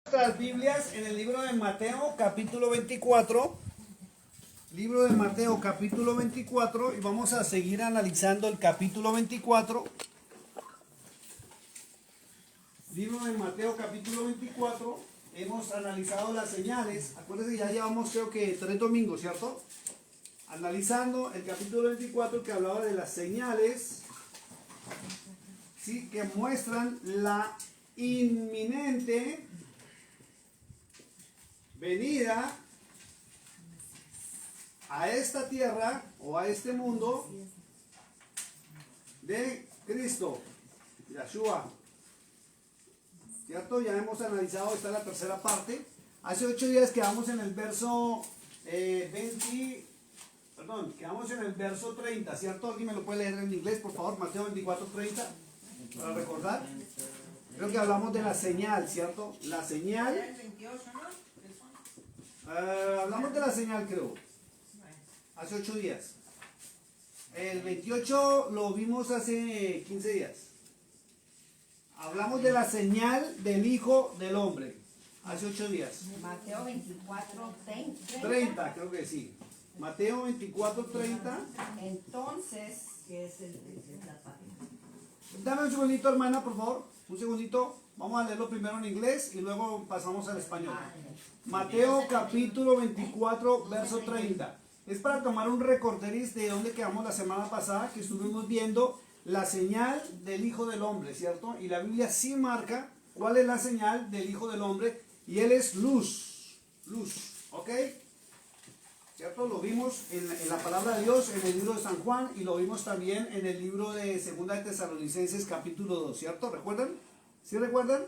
Nuestras Biblias en el libro de Mateo capítulo 24. Libro de Mateo capítulo 24 y vamos a seguir analizando el capítulo 24. Libro de Mateo capítulo 24. Hemos analizado las señales. Acuérdense, ya llevamos creo que 3 domingos, ¿cierto? Analizando el capítulo 24 que hablaba de las señales, ¿sí?, que muestran la inminente venida a esta tierra o a este mundo de Cristo, Yeshua, ¿cierto? Ya hemos analizado, esta es la tercera parte. Hace 8 días quedamos en el verso quedamos en el verso 30, ¿cierto? ¿Alguien me lo puede leer en inglés, por favor? Mateo 24, 30, para recordar. Creo que hablamos de la señal, ¿cierto? La señal. Hablamos de la señal, creo, hace 8 días. El 28 lo vimos hace 15 días. Hablamos de la señal del Hijo del Hombre, hace 8 días. Mateo 24, 30, creo que sí. Mateo 24, 30. Entonces, ¿qué es la página? Dame un segundito, hermana, por favor. Un segundito. Vamos a leerlo primero en inglés y luego pasamos al español. Mateo capítulo 24, verso 30. Es para tomar un recorderis de donde quedamos la semana pasada, que estuvimos viendo la señal del Hijo del Hombre, ¿cierto? Y la Biblia sí marca cuál es la señal del Hijo del Hombre, y Él es luz, ¿ok? ¿Cierto? Lo vimos en la palabra de Dios, en el libro de San Juan, y lo vimos también en el libro de Segunda de Tesalonicenses capítulo 2, ¿cierto? ¿Recuerdan? ¿Sí recuerdan?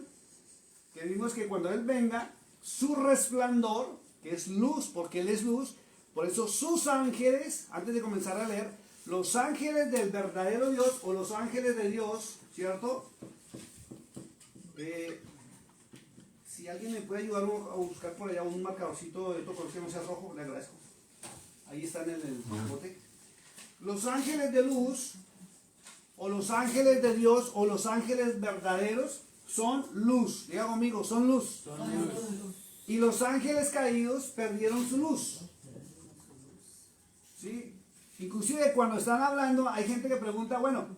Que vimos que cuando Él venga, su resplandor, que es luz, porque Él es luz, por eso sus ángeles, antes de comenzar a leer, los ángeles del verdadero Dios, o los ángeles de Dios, ¿cierto? Si alguien me puede ayudar a buscar por allá un marcadorcito de todo que no sea rojo, le agradezco. Ahí están en el bote. Los ángeles de luz, o los ángeles de Dios, o los ángeles verdaderos, son luz. Diga conmigo, son luz. Son luz. Y los ángeles caídos perdieron su luz. ¿Sí? Inclusive cuando están hablando, hay gente que pregunta, bueno,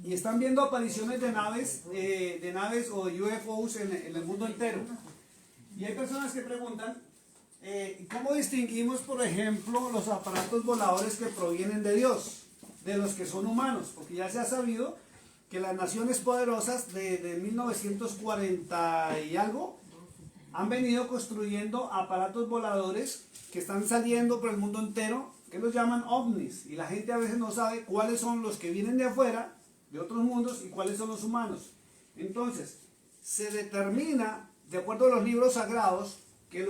y están viendo apariciones de naves o UFOs en el mundo entero. Y hay personas que preguntan, ¿cómo distinguimos, por ejemplo, los aparatos voladores que provienen de Dios, de los que son humanos? Porque ya se ha sabido que las naciones poderosas de 1940 y algo han venido construyendo aparatos voladores que están saliendo por el mundo entero, que los llaman ovnis, y la gente a veces no sabe cuáles son los que vienen de afuera, de otros mundos, y cuáles son los humanos. Entonces, se determina, de acuerdo a los libros sagrados, que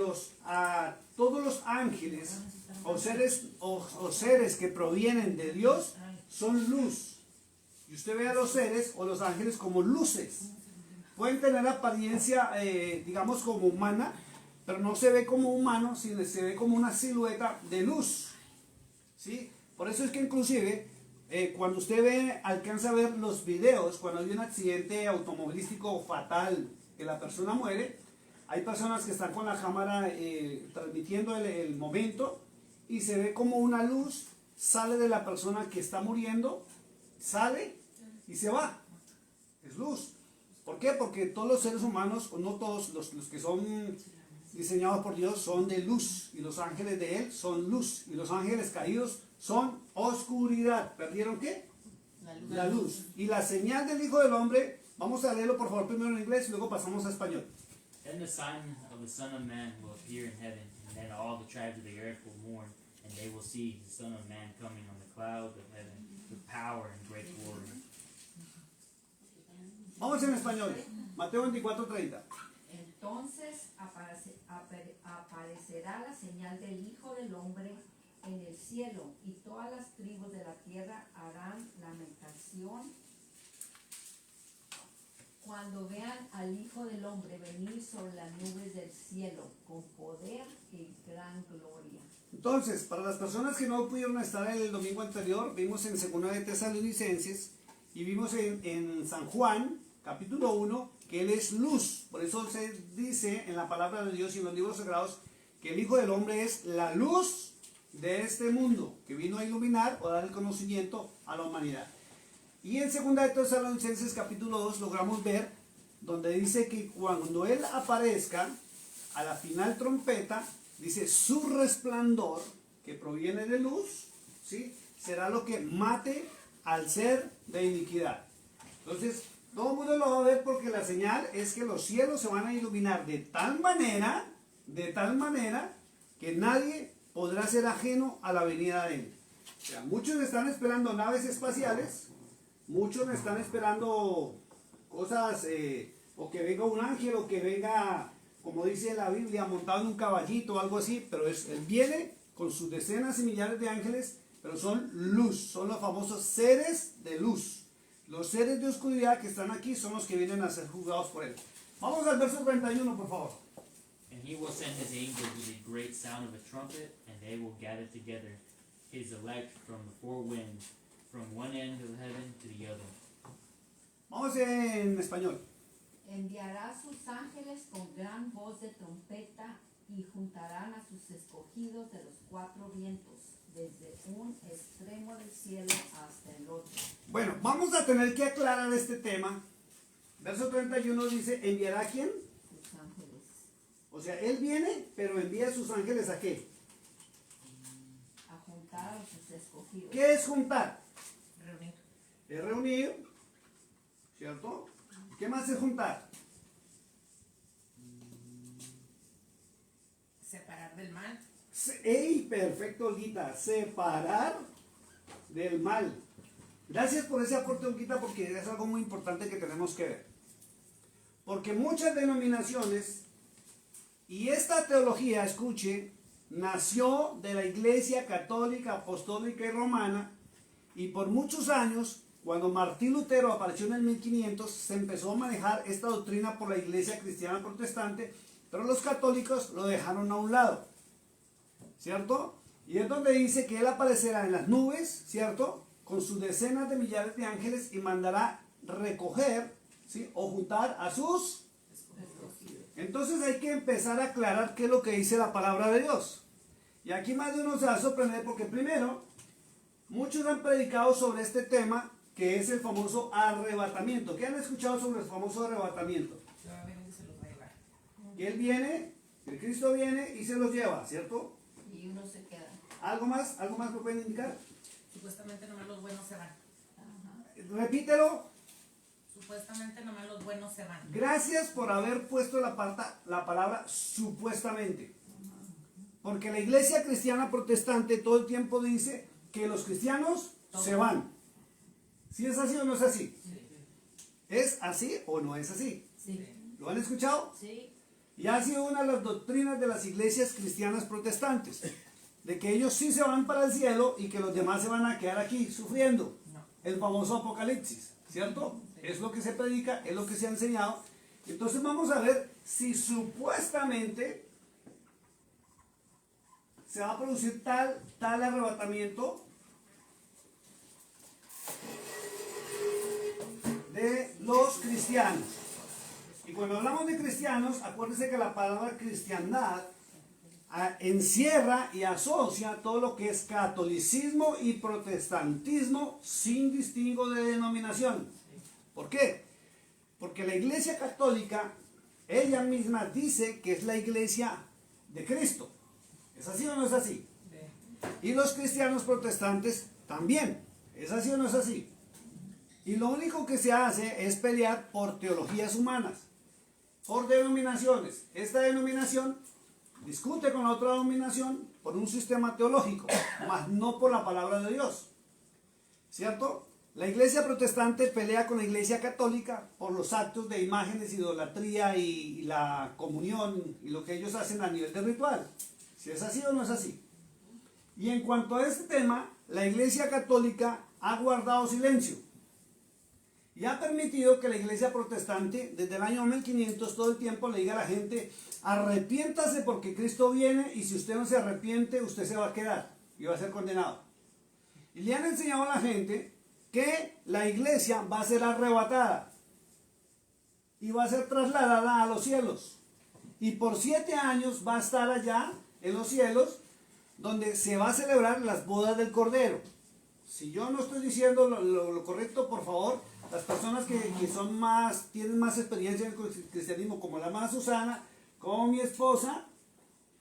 todos los ángeles o seres que provienen de Dios son luz. Y usted ve a los seres o los ángeles como luces. Pueden tener apariencia, digamos, como humana, pero no se ve como humano, sino se ve como una silueta de luz. ¿Sí? Por eso es que inclusive cuando usted alcanza a ver los videos, cuando hay un accidente automovilístico fatal, que la persona muere, hay personas que están con la cámara transmitiendo el momento, y se ve como una luz sale de la persona que está muriendo, sale y se va. Es luz. ¿Por qué? Porque todos los seres humanos, o no todos, los que son diseñados por Dios son de luz, y los ángeles de Él son luz, y los ángeles caídos son oscuridad. ¿Perdieron qué? La luz. Y la señal del Hijo del Hombre, vamos a leerlo por favor primero en inglés y luego pasamos a español. Then the sign of the Son of Man will appear in heaven, and then all the tribes of the earth will mourn, and they will see the Son of Man coming on the clouds of heaven with power and great glory. Vamos en español. Mateo 24, 30. Entonces aparecerá la señal del Hijo del Hombre en el cielo, y todas las tribus de la tierra harán lamentación cuando vean al Hijo del Hombre venir sobre las nubes del cielo con poder y gran gloria. Entonces, para las personas que no pudieron estar el domingo anterior, vimos en Segunda de Tesalonicenses y vimos en San Juan, capítulo 1, que Él es luz. Por eso se dice en la palabra de Dios y en los libros sagrados que el Hijo del Hombre es la luz de este mundo, que vino a iluminar o dar el conocimiento a la humanidad. Y en 2 de Tesalonicenses capítulo 2 logramos ver donde dice que cuando Él aparezca a la final trompeta, dice su resplandor, que proviene de luz, ¿sí?, será lo que mate al ser de iniquidad. Entonces, todo el mundo lo va a ver porque la señal es que los cielos se van a iluminar de tal manera que nadie podrá ser ajeno a la venida de Él. O sea, muchos están esperando naves espaciales, muchos están esperando cosas, o que venga un ángel, o que venga, como dice la Biblia, montado en un caballito o algo así, pero Él viene con sus decenas y millares de ángeles, pero son luz, son los famosos seres de luz. Los seres de oscuridad que están aquí son los que vienen a ser juzgados por Él. Vamos al verso 31, por favor. And he will send his angels with a great sound of a trumpet, and they will gather together his elect from the four winds, from one end of heaven to the other. Vamos en español. Enviará sus ángeles con gran voz de trompeta y juntarán a sus escogidos de los cuatro vientos, desde un extremo del cielo hasta el otro. Bueno, vamos a tener que aclarar este tema. Verso 31 dice, ¿enviará a quién? Sus ángeles. O sea, Él viene, pero envía a sus ángeles ¿a qué? A juntar a sus escogidos. ¿Qué es juntar? Reunir. Es reunir, ¿cierto? ¿Qué más es juntar? Separar del mal. ¡Ey! Perfecto, Olguita. Separar del mal. Gracias por ese aporte, Olguita, porque es algo muy importante que tenemos que ver. Porque muchas denominaciones, y esta teología, escuche, nació de la Iglesia Católica, Apostólica y Romana, y por muchos años, cuando Martín Lutero apareció en el 1500, se empezó a manejar esta doctrina por la Iglesia Cristiana Protestante, pero los católicos lo dejaron a un lado, ¿cierto? Y es donde dice que Él aparecerá en las nubes, ¿cierto?, con sus decenas de millares de ángeles y mandará recoger, ¿sí?, o juntar a sus escogidos. Entonces hay que empezar a aclarar qué es lo que dice la palabra de Dios. Y aquí más de uno se va a sorprender porque primero, muchos han predicado sobre este tema que es el famoso arrebatamiento. ¿Qué han escuchado sobre el famoso arrebatamiento? Se va a venir y se los va a llevar. Que Él viene, que Cristo viene y se los lleva, ¿cierto? Y uno se queda. ¿Algo más? ¿Algo más me pueden indicar? Supuestamente nomás los buenos se van. Ajá. Repítelo. Supuestamente nomás los buenos se van. Gracias por haber puesto la palabra supuestamente. Porque la Iglesia Cristiana Protestante todo el tiempo dice que los cristianos se van. ¿Sí es así o no es así? ¿Es así o no es así? Sí. ¿Lo han escuchado? Sí. Y ha sido una de las doctrinas de las iglesias cristianas protestantes, de que ellos sí se van para el cielo y que los demás se van a quedar aquí sufriendo. No. El famoso Apocalipsis, ¿cierto? Es lo que se predica, es lo que se ha enseñado. Entonces vamos a ver si supuestamente se va a producir tal arrebatamiento de los cristianos. Y cuando hablamos de cristianos, acuérdense que la palabra cristiandad encierra y asocia todo lo que es catolicismo y protestantismo sin distingo de denominación. ¿Por qué? Porque la Iglesia Católica, ella misma dice que es la Iglesia de Cristo. ¿Es así o no es así? Y los cristianos protestantes también. ¿Es así o no es así? Y lo único que se hace es pelear por teologías humanas, por denominaciones. Esta denominación discute con la otra denominación por un sistema teológico, mas no por la palabra de Dios. ¿Cierto? La iglesia protestante pelea con la iglesia católica por los actos de imágenes, idolatría y la comunión y lo que ellos hacen a nivel de ritual. Si es así o no es así. Y en cuanto a este tema, la iglesia católica ha guardado silencio. Y ha permitido que la iglesia protestante, desde el año 1500, todo el tiempo le diga a la gente, arrepiéntase porque Cristo viene y si usted no se arrepiente, usted se va a quedar y va a ser condenado. Y le han enseñado a la gente que la iglesia va a ser arrebatada y va a ser trasladada a los cielos. Y por 7 años va a estar allá en los cielos, donde se va a celebrar las bodas del Cordero. Si yo no estoy diciendo lo correcto, por favor, las personas que son más, tienen más experiencia en el cristianismo, como la hermana Susana, como mi esposa,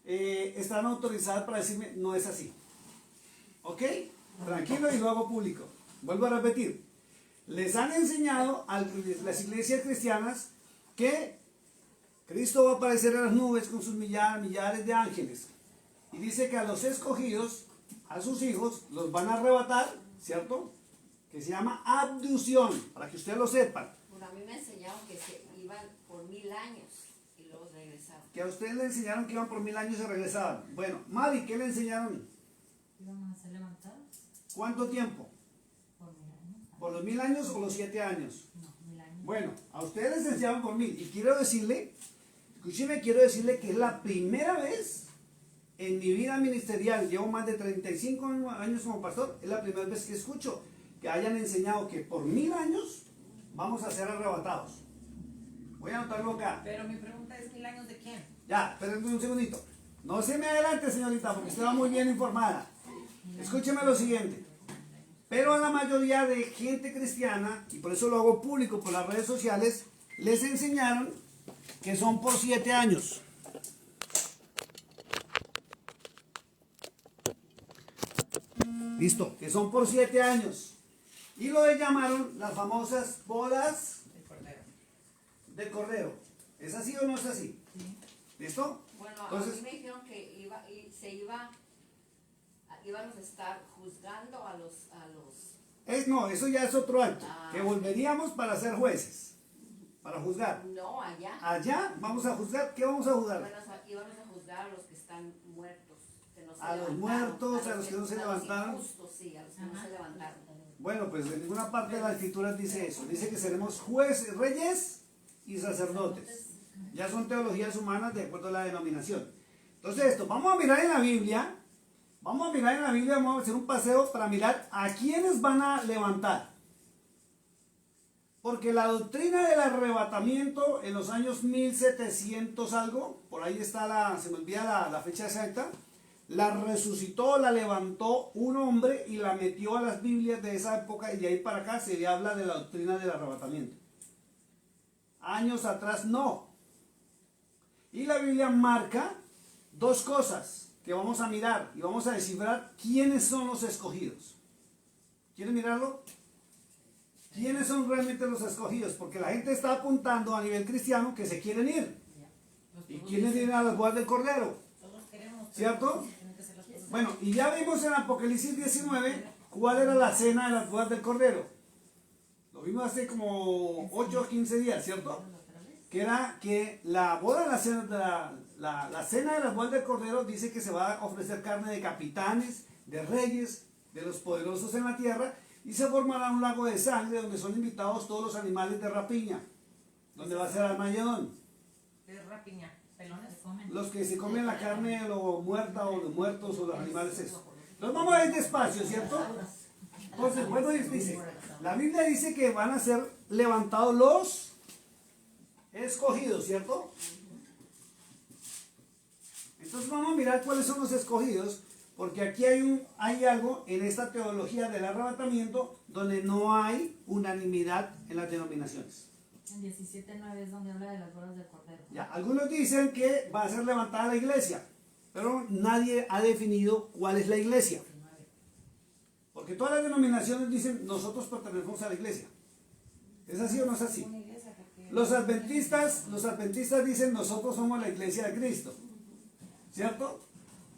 están autorizadas para decirme, no es así. ¿Ok? Tranquilo y lo hago público. Vuelvo a repetir. Les han enseñado a las iglesias cristianas que Cristo va a aparecer en las nubes con sus millares de ángeles. Y dice que a los escogidos, a sus hijos, los van a arrebatar, ¿cierto? Que se llama abducción, para que ustedes lo sepan. Bueno, a mí me enseñaron que se iban por 1000 años y luego regresaban. Que a ustedes le enseñaron que iban por 1000 años y regresaban. Bueno, Mari, ¿qué le enseñaron? Íbamos a ser levantados ¿Cuánto tiempo? por 1000 años. ¿Por los 1000 años o los 7 años? No, 1000 años. Bueno, a ustedes les enseñaron por 1000. Y quiero decirle, escúcheme, quiero decirle que es la primera vez en mi vida ministerial, llevo más de 35 años como pastor, es la primera vez que escucho que hayan enseñado que por 1000 años vamos a ser arrebatados. Voy a anotarlo acá. Pero mi pregunta es, ¿1000 años de quién? Ya, espérenme un segundito. No se me adelante, señorita, porque usted va muy bien informada. Escúcheme lo siguiente. Pero a la mayoría de gente cristiana, y por eso lo hago público por las redes sociales, les enseñaron que son por 7 años. Listo, que son por 7 años. Y lo llamaron las famosas bodas El Cordero. del Cordero. ¿Es así o no es así? ¿Listo? Bueno, Entonces, a mí me dijeron que íbamos a estar juzgando a los no, eso ya es otro acto. Ah. Que volveríamos para ser jueces, para juzgar. no allá. Allá vamos a juzgar. ¿Qué vamos a juzgar? Íbamos a juzgar a los que están muertos, que no se A los levantaron, muertos, a los que no se levantaron. A los injustos, sí, a los que no se levantaron. Bueno, pues en ninguna parte de la escritura dice eso. Dice que seremos jueces, reyes y sacerdotes. Ya son teologías humanas de acuerdo a la denominación. Entonces esto, vamos a mirar en la Biblia. Vamos a hacer un paseo para mirar a quiénes van a levantar. Porque la doctrina del arrebatamiento en los años 1700 algo, por ahí está se me olvida la fecha exacta, la resucitó, la levantó un hombre y la metió a las Biblias de esa época, y de ahí para acá se le habla de la doctrina del arrebatamiento. Años atrás no. Y la Biblia marca dos cosas que vamos a mirar y vamos a descifrar quiénes son los escogidos. ¿Quieren mirarlo? ¿Quiénes son realmente los escogidos? Porque la gente está apuntando a nivel cristiano que se quieren ir. ¿Y quiénes vienen a las bodas del Cordero? Todos queremos. ¿Cierto? Tienen que ser las cosas. Bueno, y ya vimos en Apocalipsis 19 cuál era la cena de las bodas del Cordero. Lo vimos hace como 8 o 15 días, ¿cierto? Que era que la boda, la cena de las bodas del Cordero dice que se va a ofrecer carne de capitanes, de reyes, de los poderosos en la tierra, y se formará un lago de sangre donde son invitados todos los animales de rapiña, donde va a ser Armagedón. De rapiña, pelones. Los que se comen la carne de lo muerta o los muertos o los animales esos. Entonces vamos a ir despacio, ¿cierto? Entonces, bueno, dice, la Biblia dice que van a ser levantados los escogidos, ¿cierto? Entonces vamos a mirar cuáles son los escogidos, porque aquí hay algo en esta teología del arrebatamiento donde no hay unanimidad en las denominaciones. En 17:9 es donde habla de las bodas del Cordero. Ya, algunos dicen que va a ser levantada la iglesia, pero nadie ha definido cuál es la iglesia. Porque todas las denominaciones dicen, nosotros pertenecemos a la iglesia. ¿Es así o no es así? Los adventistas dicen, nosotros somos la iglesia de Cristo. ¿Cierto?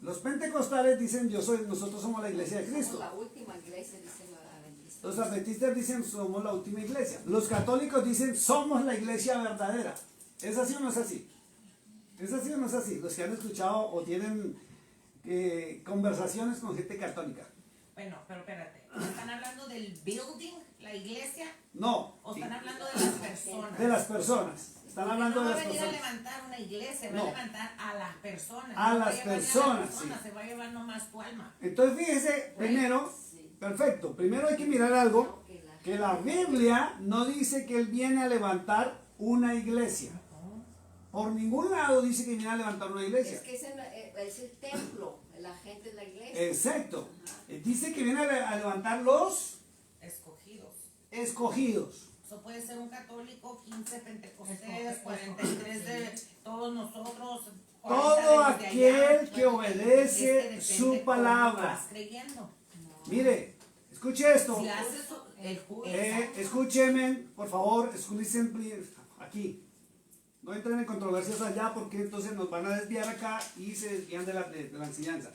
Los pentecostales dicen, nosotros somos la iglesia de Somos Cristo. la última iglesia, dicen los adventistas. Los adventistas dicen, somos la última iglesia. Los católicos dicen, somos la iglesia verdadera. ¿Es así o no es así? ¿Es así o no es así? Los que han escuchado o tienen conversaciones con gente católica. Bueno, pero espérate. ¿Están hablando del building, la iglesia? No, ¿O están hablando de las personas? de las personas. Están hablando no de va las a venir personas. a levantar una iglesia, No. va a levantar a las personas. A No las va llevar ni personas, sí. Se va a llevar nomás tu alma. Entonces fíjese, primero, Sí. perfecto, primero hay que mirar algo, que la Biblia no dice que Él viene a levantar una iglesia. Por ningún lado dice que viene a levantar una iglesia. Es que es el templo, la gente es la iglesia. Exacto. Ajá. Dice que viene a levantar los Escogidos. escogidos. Eso puede ser un católico, 15 pentecostés, 43 de todos nosotros. 40 Todo de los de allá. aquel que Es obedece que depende su cómo palabra. vas creyendo. Mire, escuche esto. Si haces exacto. Escúcheme, por favor, listen please, aquí. No entren en controversias allá porque entonces nos van a desviar acá y se desvían de la enseñanza.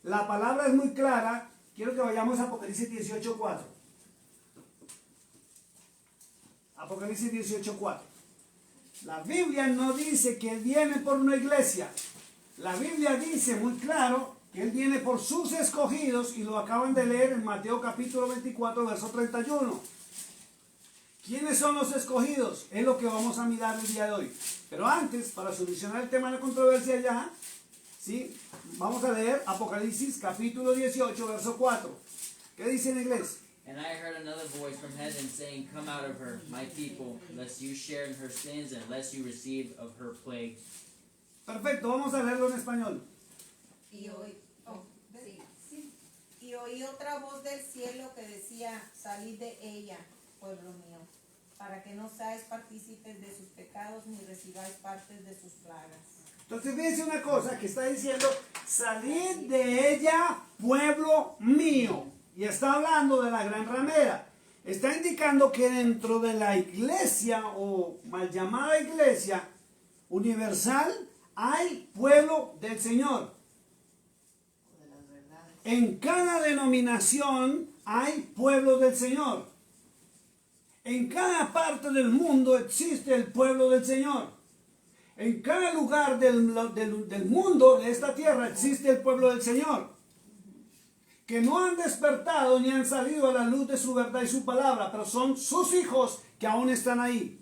La palabra es muy clara. Quiero que vayamos a Apocalipsis 18:4. Apocalipsis 18:4. La Biblia no dice que Él viene por una iglesia. La Biblia dice muy claro que Él viene por sus escogidos y lo acaban de leer en Mateo capítulo 24, verso 31. ¿Quiénes son los escogidos? Es lo que vamos a mirar el día de hoy. Pero antes, para solucionar el tema de la controversia ya, ¿sí? Vamos a leer Apocalipsis capítulo 18, verso 4. ¿Qué dice en inglés? And I heard another voice from heaven saying, Come out of her, my people, lest you share in her sins and lest you receive of her plagues. Perfecto, vamos a leerlo en español. Y hoy, sí. Y oí otra voz del cielo que decía, salid de ella, pueblo mío, para que no seáis partícipes de sus pecados ni recibáis partes de sus plagas. Entonces fíjense una cosa que está diciendo, salid de ella, pueblo mío. Y está hablando de la gran ramera. Está indicando que dentro de la iglesia o mal llamada iglesia universal hay pueblo del Señor. De las verdades. En cada denominación hay pueblo del Señor. En cada parte del mundo existe el pueblo del Señor. En cada lugar del mundo, de esta tierra, existe el pueblo del Señor. Que no han despertado ni han salido a la luz de su verdad y su palabra, pero son sus hijos que aún están ahí.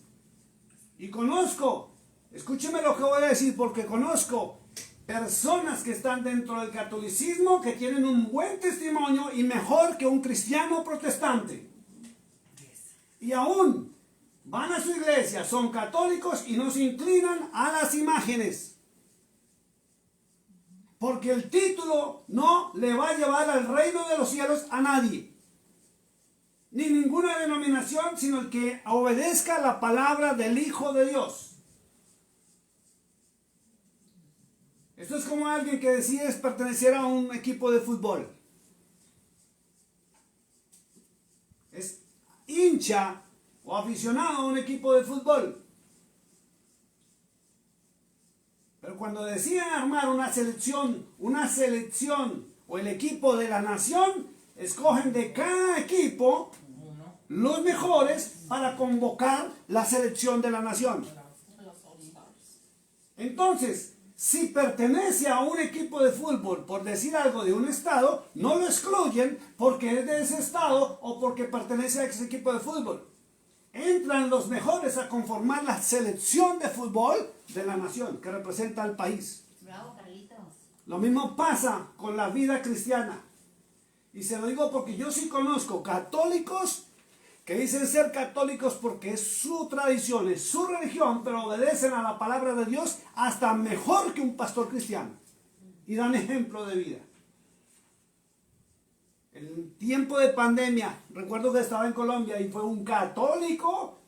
Y conozco, escúcheme lo que voy a decir, porque conozco personas que están dentro del catolicismo que tienen un buen testimonio y mejor que un cristiano protestante. Y aún van a su iglesia, son católicos y no se inclinan a las imágenes. Porque el título no le va a llevar al reino de los cielos a nadie. Ni ninguna denominación, sino el que obedezca la palabra del Hijo de Dios. Esto es como alguien que decide pertenecer a un equipo de fútbol. Es hincha o aficionado a un equipo de fútbol. Pero cuando deciden armar una selección o el equipo de la nación, escogen de cada equipo los mejores para convocar la selección de la nación. Entonces, si pertenece a un equipo de fútbol, por decir algo, de un estado, no lo excluyen porque es de ese estado o porque pertenece a ese equipo de fútbol. Entran los mejores a conformar la selección de fútbol de la nación que representa al país. Bravo, Carlitos. Lo mismo pasa con la vida cristiana. Y se lo digo porque yo sí conozco católicos que dicen ser católicos porque es su tradición, es su religión, pero obedecen a la palabra de Dios hasta mejor que un pastor cristiano. Y dan ejemplo de vida. En tiempo de pandemia, recuerdo que estaba en Colombia y fue un católico,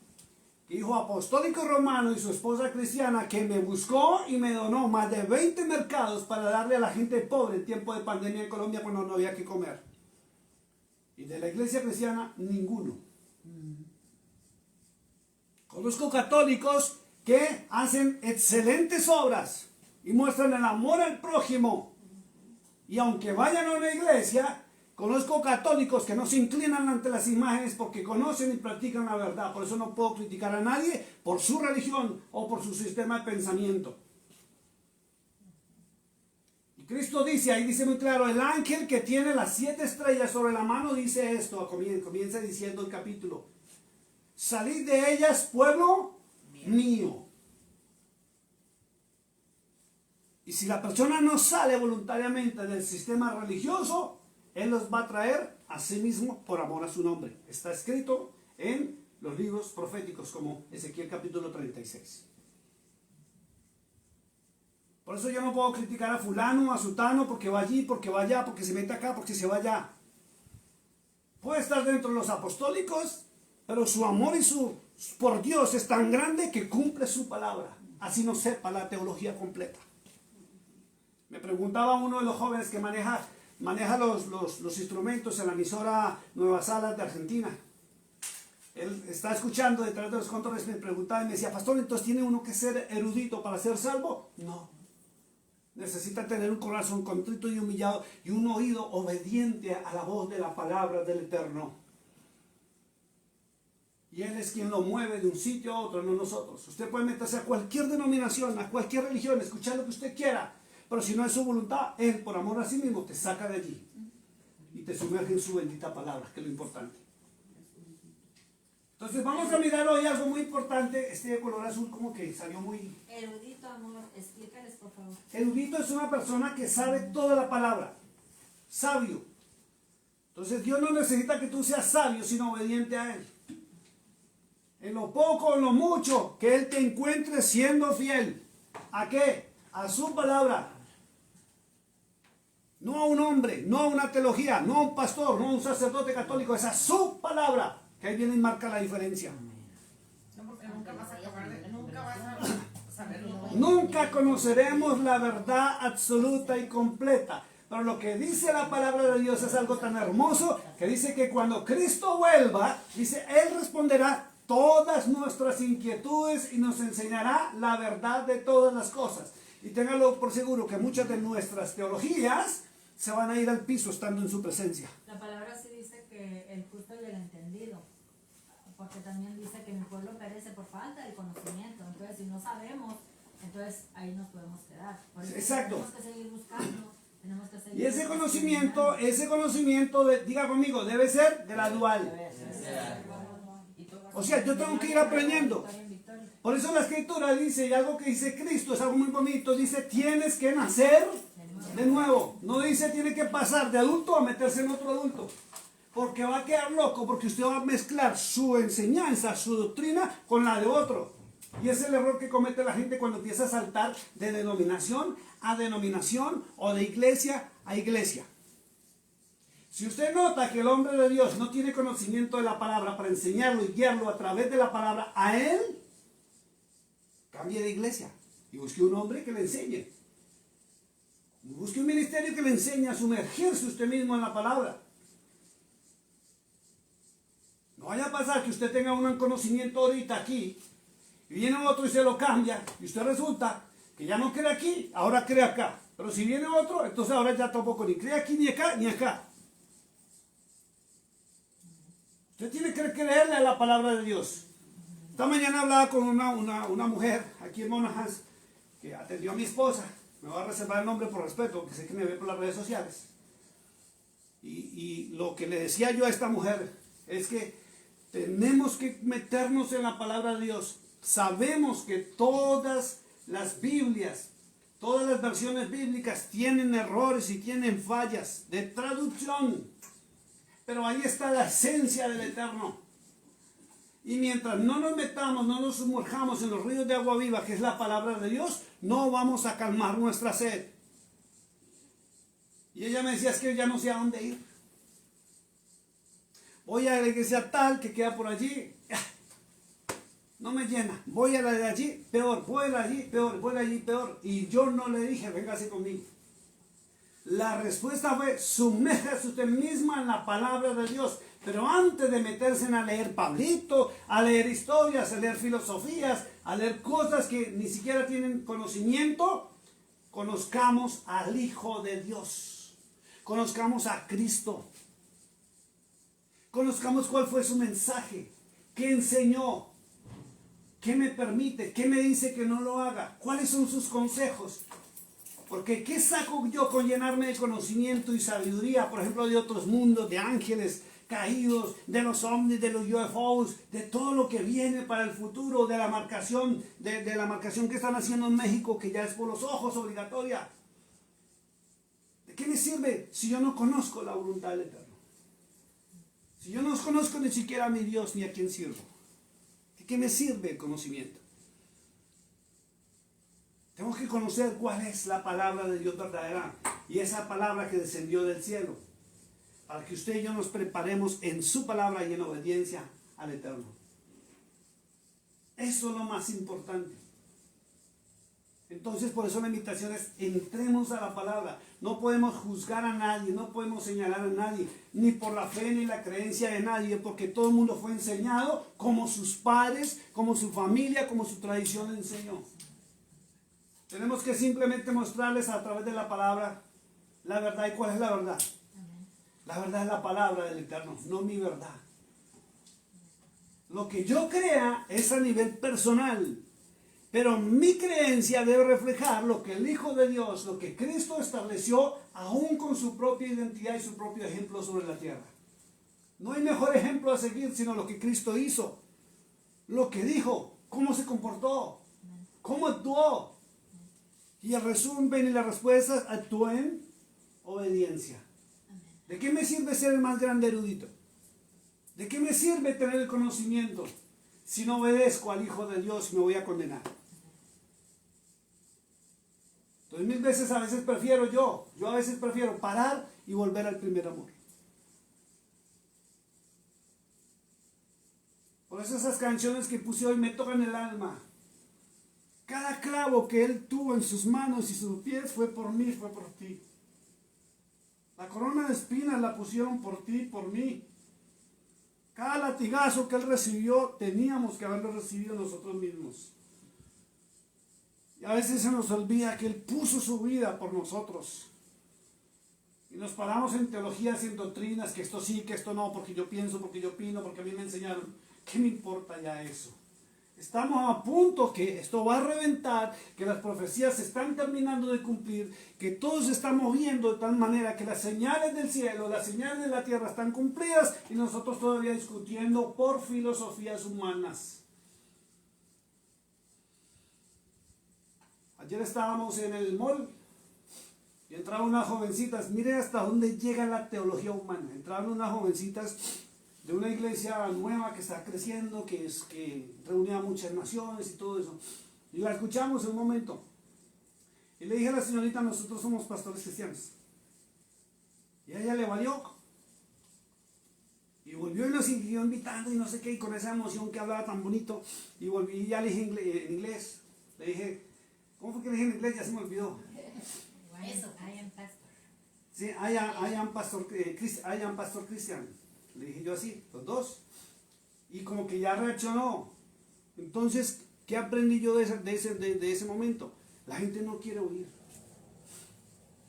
hijo apostólico romano y su esposa cristiana que me buscó y me donó más de 20 mercados para darle a la gente pobre en tiempo de pandemia en Colombia cuando no había que comer. Y de la iglesia cristiana, ninguno. Conozco católicos que hacen excelentes obras y muestran el amor al prójimo. Y aunque vayan a una iglesia, conozco católicos que no se inclinan ante las imágenes porque conocen y practican la verdad. Por eso no puedo criticar a nadie por su religión o por su sistema de pensamiento. Y Cristo dice, ahí dice muy claro, el ángel que tiene las 7 estrellas sobre la mano dice esto, comienza diciendo el capítulo. Salid de ellas, pueblo mío. Y si la persona no sale voluntariamente del sistema religioso, Él los va a traer a sí mismo por amor a su nombre. Está escrito en los libros proféticos como Ezequiel capítulo 36. Por eso yo no puedo criticar a fulano, a sutano, porque va allí, porque va allá, porque se mete acá, porque se va allá. Puede estar dentro de los apostólicos, pero su amor y su por Dios es tan grande que cumple su palabra. Así no sepa la teología completa. Me preguntaba uno de los jóvenes que maneja los instrumentos en la emisora Nueva Salas de Argentina. Él está escuchando detrás de los controles, me preguntaba y me decía, pastor, entonces ¿tiene uno que ser erudito para ser salvo? No. Necesita tener un corazón contrito y humillado y un oído obediente a la voz de la palabra del Eterno. Y Él es quien lo mueve de un sitio a otro, no nosotros. Usted puede meterse a cualquier denominación, a cualquier religión, escuchar lo que usted quiera, pero si no es su voluntad, Él por amor a sí mismo te saca de allí y te sumerge en su bendita palabra, que es lo importante. Entonces vamos a mirar hoy algo muy importante. Este de color azul como que salió muy... Erudito, amor, explícales por favor. Erudito es una persona que sabe toda la palabra. Sabio. Entonces Dios no necesita que tú seas sabio, sino obediente a Él. En lo poco o en lo mucho, que Él te encuentre siendo fiel. ¿A qué? A su palabra. No a un hombre, no a una teología, no a un pastor, no a un sacerdote católico. Es a su palabra. Que ahí viene y marca la diferencia. No, porque nunca vas a acabar de, nunca vas a saberlo. Nunca conoceremos la verdad absoluta y completa. Pero lo que dice la palabra de Dios es algo tan hermoso que dice que cuando Cristo vuelva, dice, Él responderá todas nuestras inquietudes y nos enseñará la verdad de todas las cosas. Y téngalo por seguro que muchas de nuestras teologías se van a ir al piso estando en su presencia. La palabra sí dice que el justo y el entendido, porque también dice que mi pueblo perece por falta de conocimiento. Entonces, si no sabemos, entonces ahí nos podemos quedar. Por eso Exacto. tenemos que seguir buscando, tenemos que seguir. Y ese conocimiento, diga conmigo, debe ser gradual. O sea, yo tengo que ir aprendiendo. Por eso la escritura dice, y algo que dice Cristo, es algo muy bonito, dice, tienes que nacer de nuevo. No dice, tiene que pasar de adulto a meterse en otro adulto. Porque va a quedar loco, porque usted va a mezclar su enseñanza, su doctrina, con la de otro. Y ese es el error que comete la gente cuando empieza a saltar de denominación a denominación o de iglesia a iglesia. Si usted nota que el hombre de Dios no tiene conocimiento de la palabra para enseñarlo y guiarlo a través de la palabra a él, cambie de iglesia y busque un hombre que le enseñe. Busque un ministerio que le enseñe a sumergirse usted mismo en la palabra. No vaya a pasar que usted tenga un conocimiento ahorita aquí y viene otro y se lo cambia y usted resulta que ya no cree aquí, ahora cree acá. Pero si viene otro, entonces ahora ya tampoco ni cree aquí, ni acá, ni acá. Usted tiene que creerle a la palabra de Dios. Esta mañana hablaba con una mujer aquí en Monajas que atendió a mi esposa. Me voy a reservar el nombre por respeto, porque sé que me ve por las redes sociales. Y lo que le decía yo a esta mujer es que tenemos que meternos en la palabra de Dios. Sabemos que todas las Biblias, todas las versiones bíblicas tienen errores y tienen fallas de traducción. Pero ahí está la esencia del Eterno. Y mientras no nos metamos, no nos sumerjamos en los ríos de agua viva, que es la palabra de Dios, no vamos a calmar nuestra sed. Y ella me decía, es que ya no sé a dónde ir. Voy a la iglesia tal que queda por allí, no me llena. Voy a la de allí, peor. Voy a la de allí, peor. Voy a la de allí, peor. Y yo no le dije, véngase conmigo. La respuesta fue, sumérjase usted misma en la palabra de Dios. Pero antes de meterse en a leer Pablito, a leer historias, a leer filosofías, a leer cosas que ni siquiera tienen conocimiento, conozcamos al Hijo de Dios. Conozcamos a Cristo. Conozcamos cuál fue su mensaje, qué enseñó, qué me permite, qué me dice que no lo haga, cuáles son sus consejos. Porque ¿qué saco yo con llenarme de conocimiento y sabiduría, por ejemplo, de otros mundos, de ángeles caídos, de los ovnis, de los UFOs, de todo lo que viene para el futuro, de la marcación, de la marcación que están haciendo en México, que ya es por los ojos obligatoria? ¿De qué me sirve si yo no conozco la voluntad del Eterno? Si yo no conozco ni siquiera a mi Dios ni a quién sirvo. ¿De qué me sirve el conocimiento? Tenemos que conocer cuál es la palabra de Dios verdadera y esa palabra que descendió del cielo, para que usted y yo nos preparemos en su palabra y en obediencia al Eterno. Eso es lo más importante. Entonces, por eso la invitación es: entremos a la palabra. No podemos juzgar a nadie, no podemos señalar a nadie, ni por la fe ni la creencia de nadie, porque todo el mundo fue enseñado como sus padres, como su familia, como su tradición le enseñó. Tenemos que simplemente mostrarles a través de la palabra la verdad. ¿Y cuál es la verdad? La verdad es la palabra del Eterno, no mi verdad. Lo que yo crea es a nivel personal, pero mi creencia debe reflejar lo que el Hijo de Dios, lo que Cristo estableció, aún con su propia identidad y su propio ejemplo sobre la tierra. No hay mejor ejemplo a seguir sino lo que Cristo hizo, lo que dijo, cómo se comportó, cómo actuó. Y el resumen y la respuesta: actuó en obediencia. ¿De qué me sirve ser el más grande erudito? ¿De qué me sirve tener el conocimiento si no obedezco al Hijo de Dios y me voy a condenar? Entonces, mil veces a veces prefiero yo a veces prefiero parar y volver al primer amor. Por eso esas canciones que puse hoy me tocan el alma. Cada clavo que Él tuvo en sus manos y sus pies fue por mí, fue por ti. La corona de espinas la pusieron por ti, por mí. Cada latigazo que Él recibió, teníamos que haberlo recibido nosotros mismos. Y a veces se nos olvida que Él puso su vida por nosotros. Y nos paramos en teologías y en doctrinas, que esto sí, que esto no, porque yo pienso, porque yo opino, porque a mí me enseñaron. ¿Qué me importa ya eso? Estamos a punto que esto va a reventar, que las profecías se están terminando de cumplir, que todo se está moviendo de tal manera que las señales del cielo, las señales de la tierra están cumplidas y nosotros todavía discutiendo por filosofías humanas. Ayer estábamos en el mall y entraban unas jovencitas. Miren hasta dónde llega la teología humana. Entraban unas jovencitas de una iglesia nueva que está creciendo, que reunía a muchas naciones y todo eso. Y la escuchamos en un momento. Y le dije a la señorita: nosotros somos pastores cristianos. Y a ella le valió. Y volvió y nos siguió invitando y no sé qué, y con esa emoción que hablaba tan bonito. Y volví y ya le dije en inglés. Le dije, ¿cómo fue que le dije en inglés? Ya se me olvidó. Eso, I am pastor. Sí, I am pastor Christian. Le dije yo así, los dos. Y como que ya reaccionó. Entonces, ¿qué aprendí yo de ese momento? La gente no quiere oír.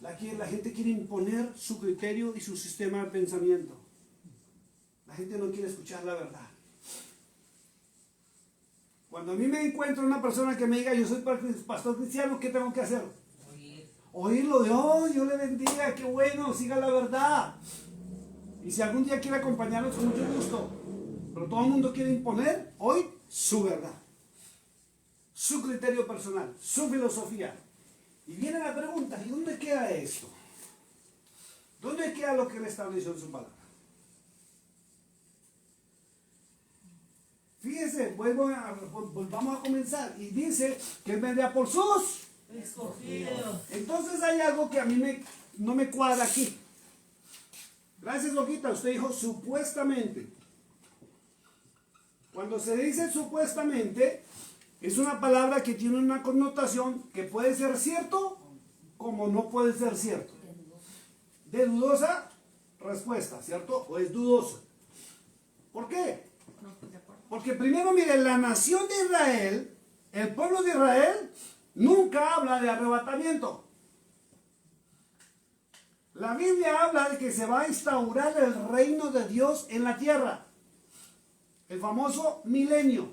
La gente quiere imponer su criterio y su sistema de pensamiento. La gente no quiere escuchar la verdad. Cuando a mí me encuentro una persona que me diga: yo soy pastor cristiano, ¿qué tengo que hacer? Oírlo. Dios le bendiga, qué bueno, siga la verdad. Y si algún día quiere acompañarnos, con mucho gusto. Pero todo el mundo quiere imponer hoy su verdad, su criterio personal, su filosofía. Y viene la pregunta: ¿y dónde queda esto? ¿Dónde queda lo que Él estableció en su palabra? Fíjense, volvamos a comenzar. Y dice que Él vendrá por sus escogidos. Entonces hay algo que a mí no me cuadra aquí. Gracias, Loquita. Usted dijo supuestamente. Cuando se dice supuestamente, es una palabra que tiene una connotación que puede ser cierto como no puede ser cierto. De dudosa respuesta, ¿cierto? O es dudoso. ¿Por qué? Porque primero, mire, la nación de Israel, el pueblo de Israel, nunca habla de arrebatamiento. La Biblia habla de que se va a instaurar el reino de Dios en la tierra. El famoso milenio.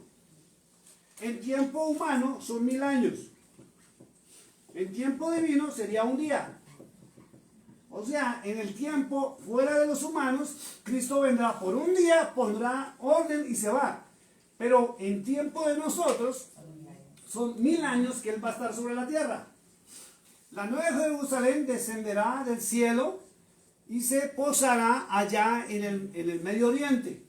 En tiempo humano son 1000 años. En tiempo divino sería un día. O sea, en el tiempo fuera de los humanos, Cristo vendrá por un día, pondrá orden y se va. Pero en tiempo de nosotros, son 1000 años que Él va a estar sobre la tierra. La Nueva Jerusalén descenderá del cielo y se posará allá en el Medio Oriente.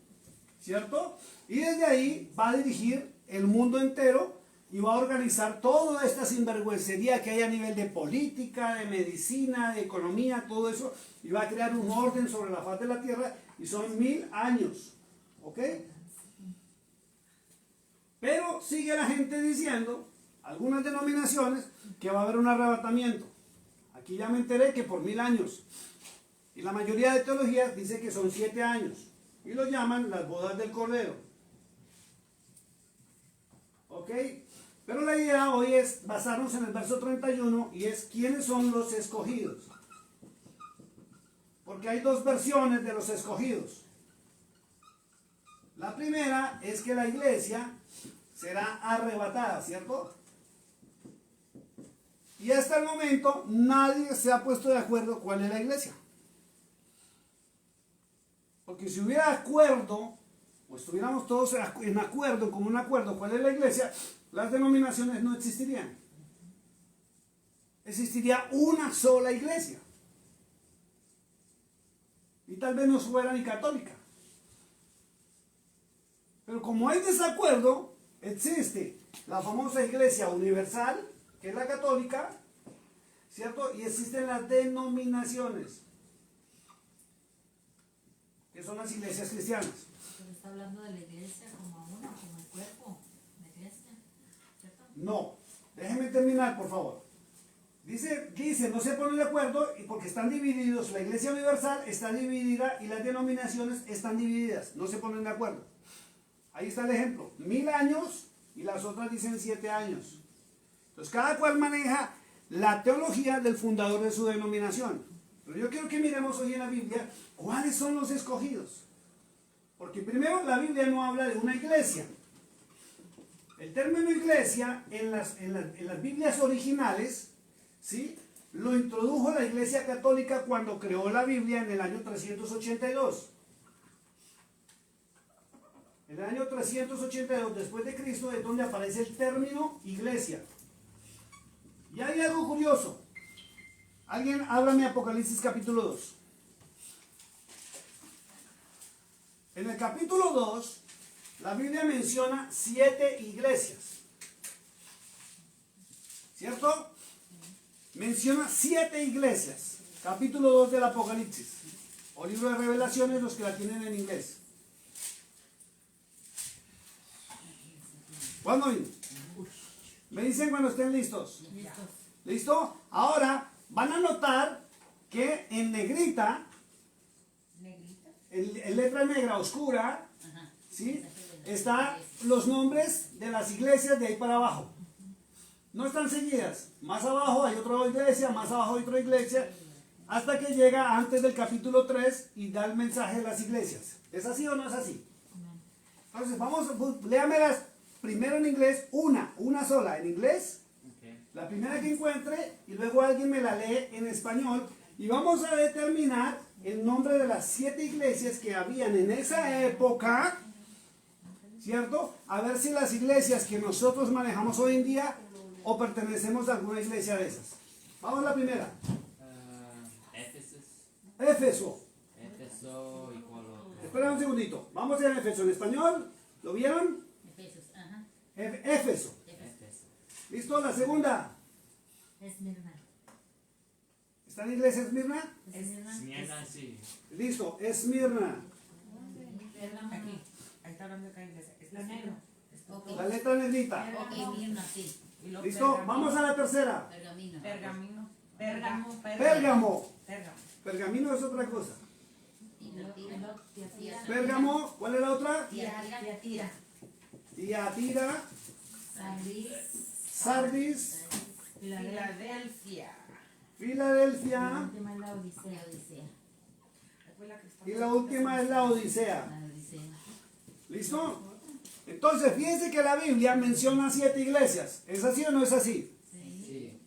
¿cierto? Y desde ahí va a dirigir el mundo entero y va a organizar toda esta sinvergüencería que hay a nivel de política, de medicina, de economía, todo eso, y va a crear un orden sobre la faz de la tierra, y son 1000 años, ¿ok? Pero sigue la gente diciendo, algunas denominaciones, que va a haber un arrebatamiento. Aquí ya me enteré que por 1000 años. Y la mayoría de teologías dice que son 7 años. Y lo llaman las bodas del Cordero. ¿Ok? Pero la idea hoy es basarnos en el verso 31 y es quiénes son los escogidos. Porque hay dos versiones de los escogidos. La primera es que la iglesia será arrebatada, ¿cierto? Y hasta el momento nadie se ha puesto de acuerdo cuál es la iglesia. Porque si hubiera acuerdo, o estuviéramos todos en acuerdo, como un acuerdo, cuál es la iglesia, las denominaciones no existirían. Existiría una sola iglesia. Y tal vez no fuera ni católica. Pero como hay desacuerdo, existe la famosa iglesia universal, que es la católica, ¿cierto? Y existen las denominaciones, que son las iglesias cristianas. Pero está hablando de la iglesia como una, como el cuerpo, la iglesia, ¿cierto? No, déjenme terminar, por favor. Dice, no se ponen de acuerdo y porque están divididos. La iglesia universal está dividida y las denominaciones están divididas. No se ponen de acuerdo. Ahí está el ejemplo. 1000 años y las otras dicen 7 años. Entonces cada cual maneja la teología del fundador de su denominación. Pero yo quiero que miremos hoy en la Biblia cuáles son los escogidos. Porque primero la Biblia no habla de una iglesia. El término iglesia en las Biblias originales, ¿sí?, lo introdujo la Iglesia Católica cuando creó la Biblia en el año 382. En el año 382 después de Cristo es donde aparece el término iglesia. Y hay algo curioso. Alguien háblame Apocalipsis capítulo 2. En el capítulo 2 la Biblia menciona 7 iglesias. ¿Cierto? Menciona 7 iglesias. Capítulo 2 del Apocalipsis. O libro de Revelaciones, los que la tienen en inglés. ¿Cuándo viene? Me dicen cuando estén listos. ¿Listo? Ahora van a notar que en negrita, en letra negra oscura, ¿sí?, están los nombres de las iglesias de ahí para abajo. No están seguidas. Más abajo hay otra iglesia, más abajo hay otra iglesia, hasta que llega antes del capítulo 3 y da el mensaje de las iglesias. ¿Es así o no es así? Entonces, léamelas primero en inglés, una sola en inglés, la primera que encuentre, y luego alguien me la lee en español, y vamos a determinar el nombre de las 7 iglesias que habían en esa época, ¿cierto? A ver si las iglesias que nosotros manejamos hoy en día o pertenecemos a alguna iglesia de esas. Vamos a la primera. Éfeso. Éfeso y cuál otro. Espera un segundito. Vamos a ir a Éfeso. ¿En español? ¿Lo vieron? Efesios, ajá. Éfeso. Éfeso. ¿Listo? La segunda. Esmirna. ¿Está en iglesia Esmirna? Esmirna. Smyrna, sí. Listo. Esmirna. Aquí. Ahí está hablando de cada iglesia. Es Lo negro. Ok. La letra negrita. Ok, Mirna, sí. Y luego ¿Listo? Pergamino. Vamos a la tercera. Pergamino. Pergamino. Pérgamo. Pérgamo. Pérgamo. Pergamino es otra cosa. Y Tiatira. Tiatira. Pérgamo. ¿Cuál es la otra? Tiatira. Tiatira. Sardis. Sardis. Filadelfia. Filadelfia. La última es la Odisea. La Odisea. Fue la que está- Y la última es la Odisea. La Odisea. ¿Listo? Entonces, fíjense que la Biblia menciona 7 iglesias. ¿Es así o no es así? Sí.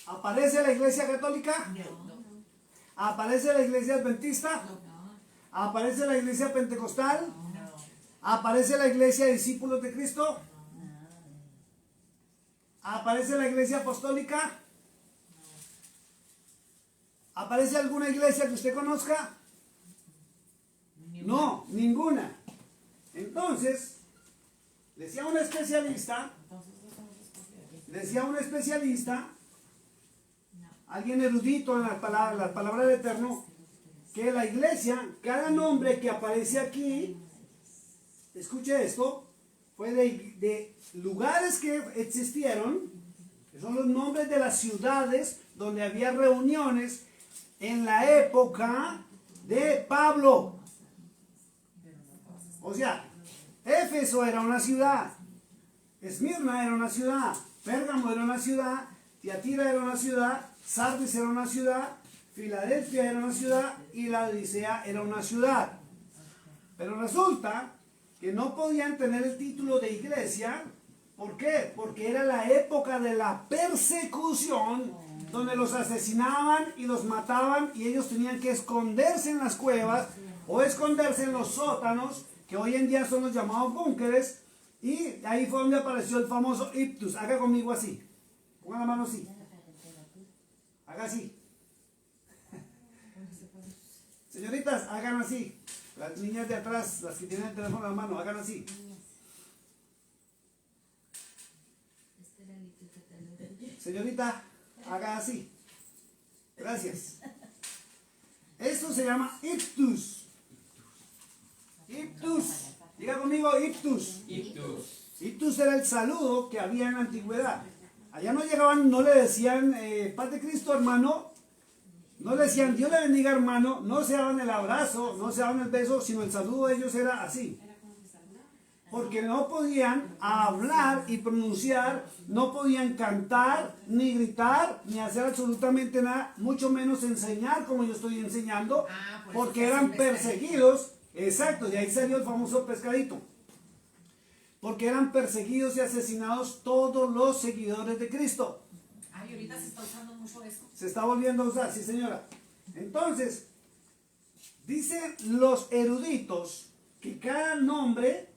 ¿Aparece la iglesia católica? No. ¿Aparece la iglesia adventista? No. ¿Aparece la iglesia pentecostal? No. ¿Aparece la iglesia discípulos de Cristo? ¿Aparece la iglesia apostólica? ¿Aparece alguna iglesia que usted conozca? No, ninguna. Entonces, decía un especialista, alguien erudito en la palabra del Eterno, que la iglesia, cada nombre que aparece aquí, escuche esto, fue de lugares que existieron, que son los nombres de las ciudades donde había reuniones en la época de Pablo. O sea, Éfeso era una ciudad, Esmirna era una ciudad, Pérgamo era una ciudad, Tiatira era una ciudad, Sardis era una ciudad, Filadelfia era una ciudad y la Odisea era una ciudad. Pero resulta que no podían tener el título de iglesia. ¿Por qué? Porque era la época de la persecución, donde los asesinaban y los mataban y ellos tenían que esconderse en las cuevas o esconderse en los sótanos, que hoy en día son los llamados búnkeres, y ahí fue donde apareció el famoso ictus. Haga conmigo así, ponga la mano así, haga así. Señoritas, hagan así. Las niñas de atrás, las que tienen el teléfono en la mano, hagan así. Señorita, haga así. Gracias. Esto se llama ictus. Ictus. Diga conmigo ictus. Ictus era el saludo que había en la antigüedad. Allá no llegaban, no le decían paz de Cristo, hermano. No le decían Dios le bendiga, hermano. No se daban el abrazo, no se daban el beso, sino el saludo de ellos era así. Porque no podían hablar y pronunciar, no podían cantar, ni gritar, ni hacer absolutamente nada, mucho menos enseñar como yo estoy enseñando, porque eran perseguidos. Exacto, de ahí salió el famoso pescadito. Porque eran perseguidos y asesinados todos los seguidores de Cristo. Ay, ahorita se está usando mucho eso. Se está volviendo a usar, sí señora. Entonces, dicen los eruditos que cada nombre,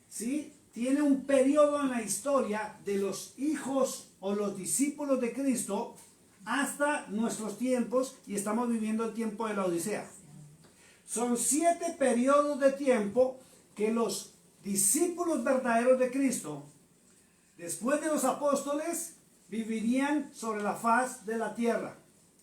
¿sí?, tiene un periodo en la historia de los hijos o los discípulos de Cristo hasta nuestros tiempos, y estamos viviendo el tiempo de la Odisea. Son 7 periodos de tiempo que los discípulos verdaderos de Cristo, después de los apóstoles, vivirían sobre la faz de la tierra.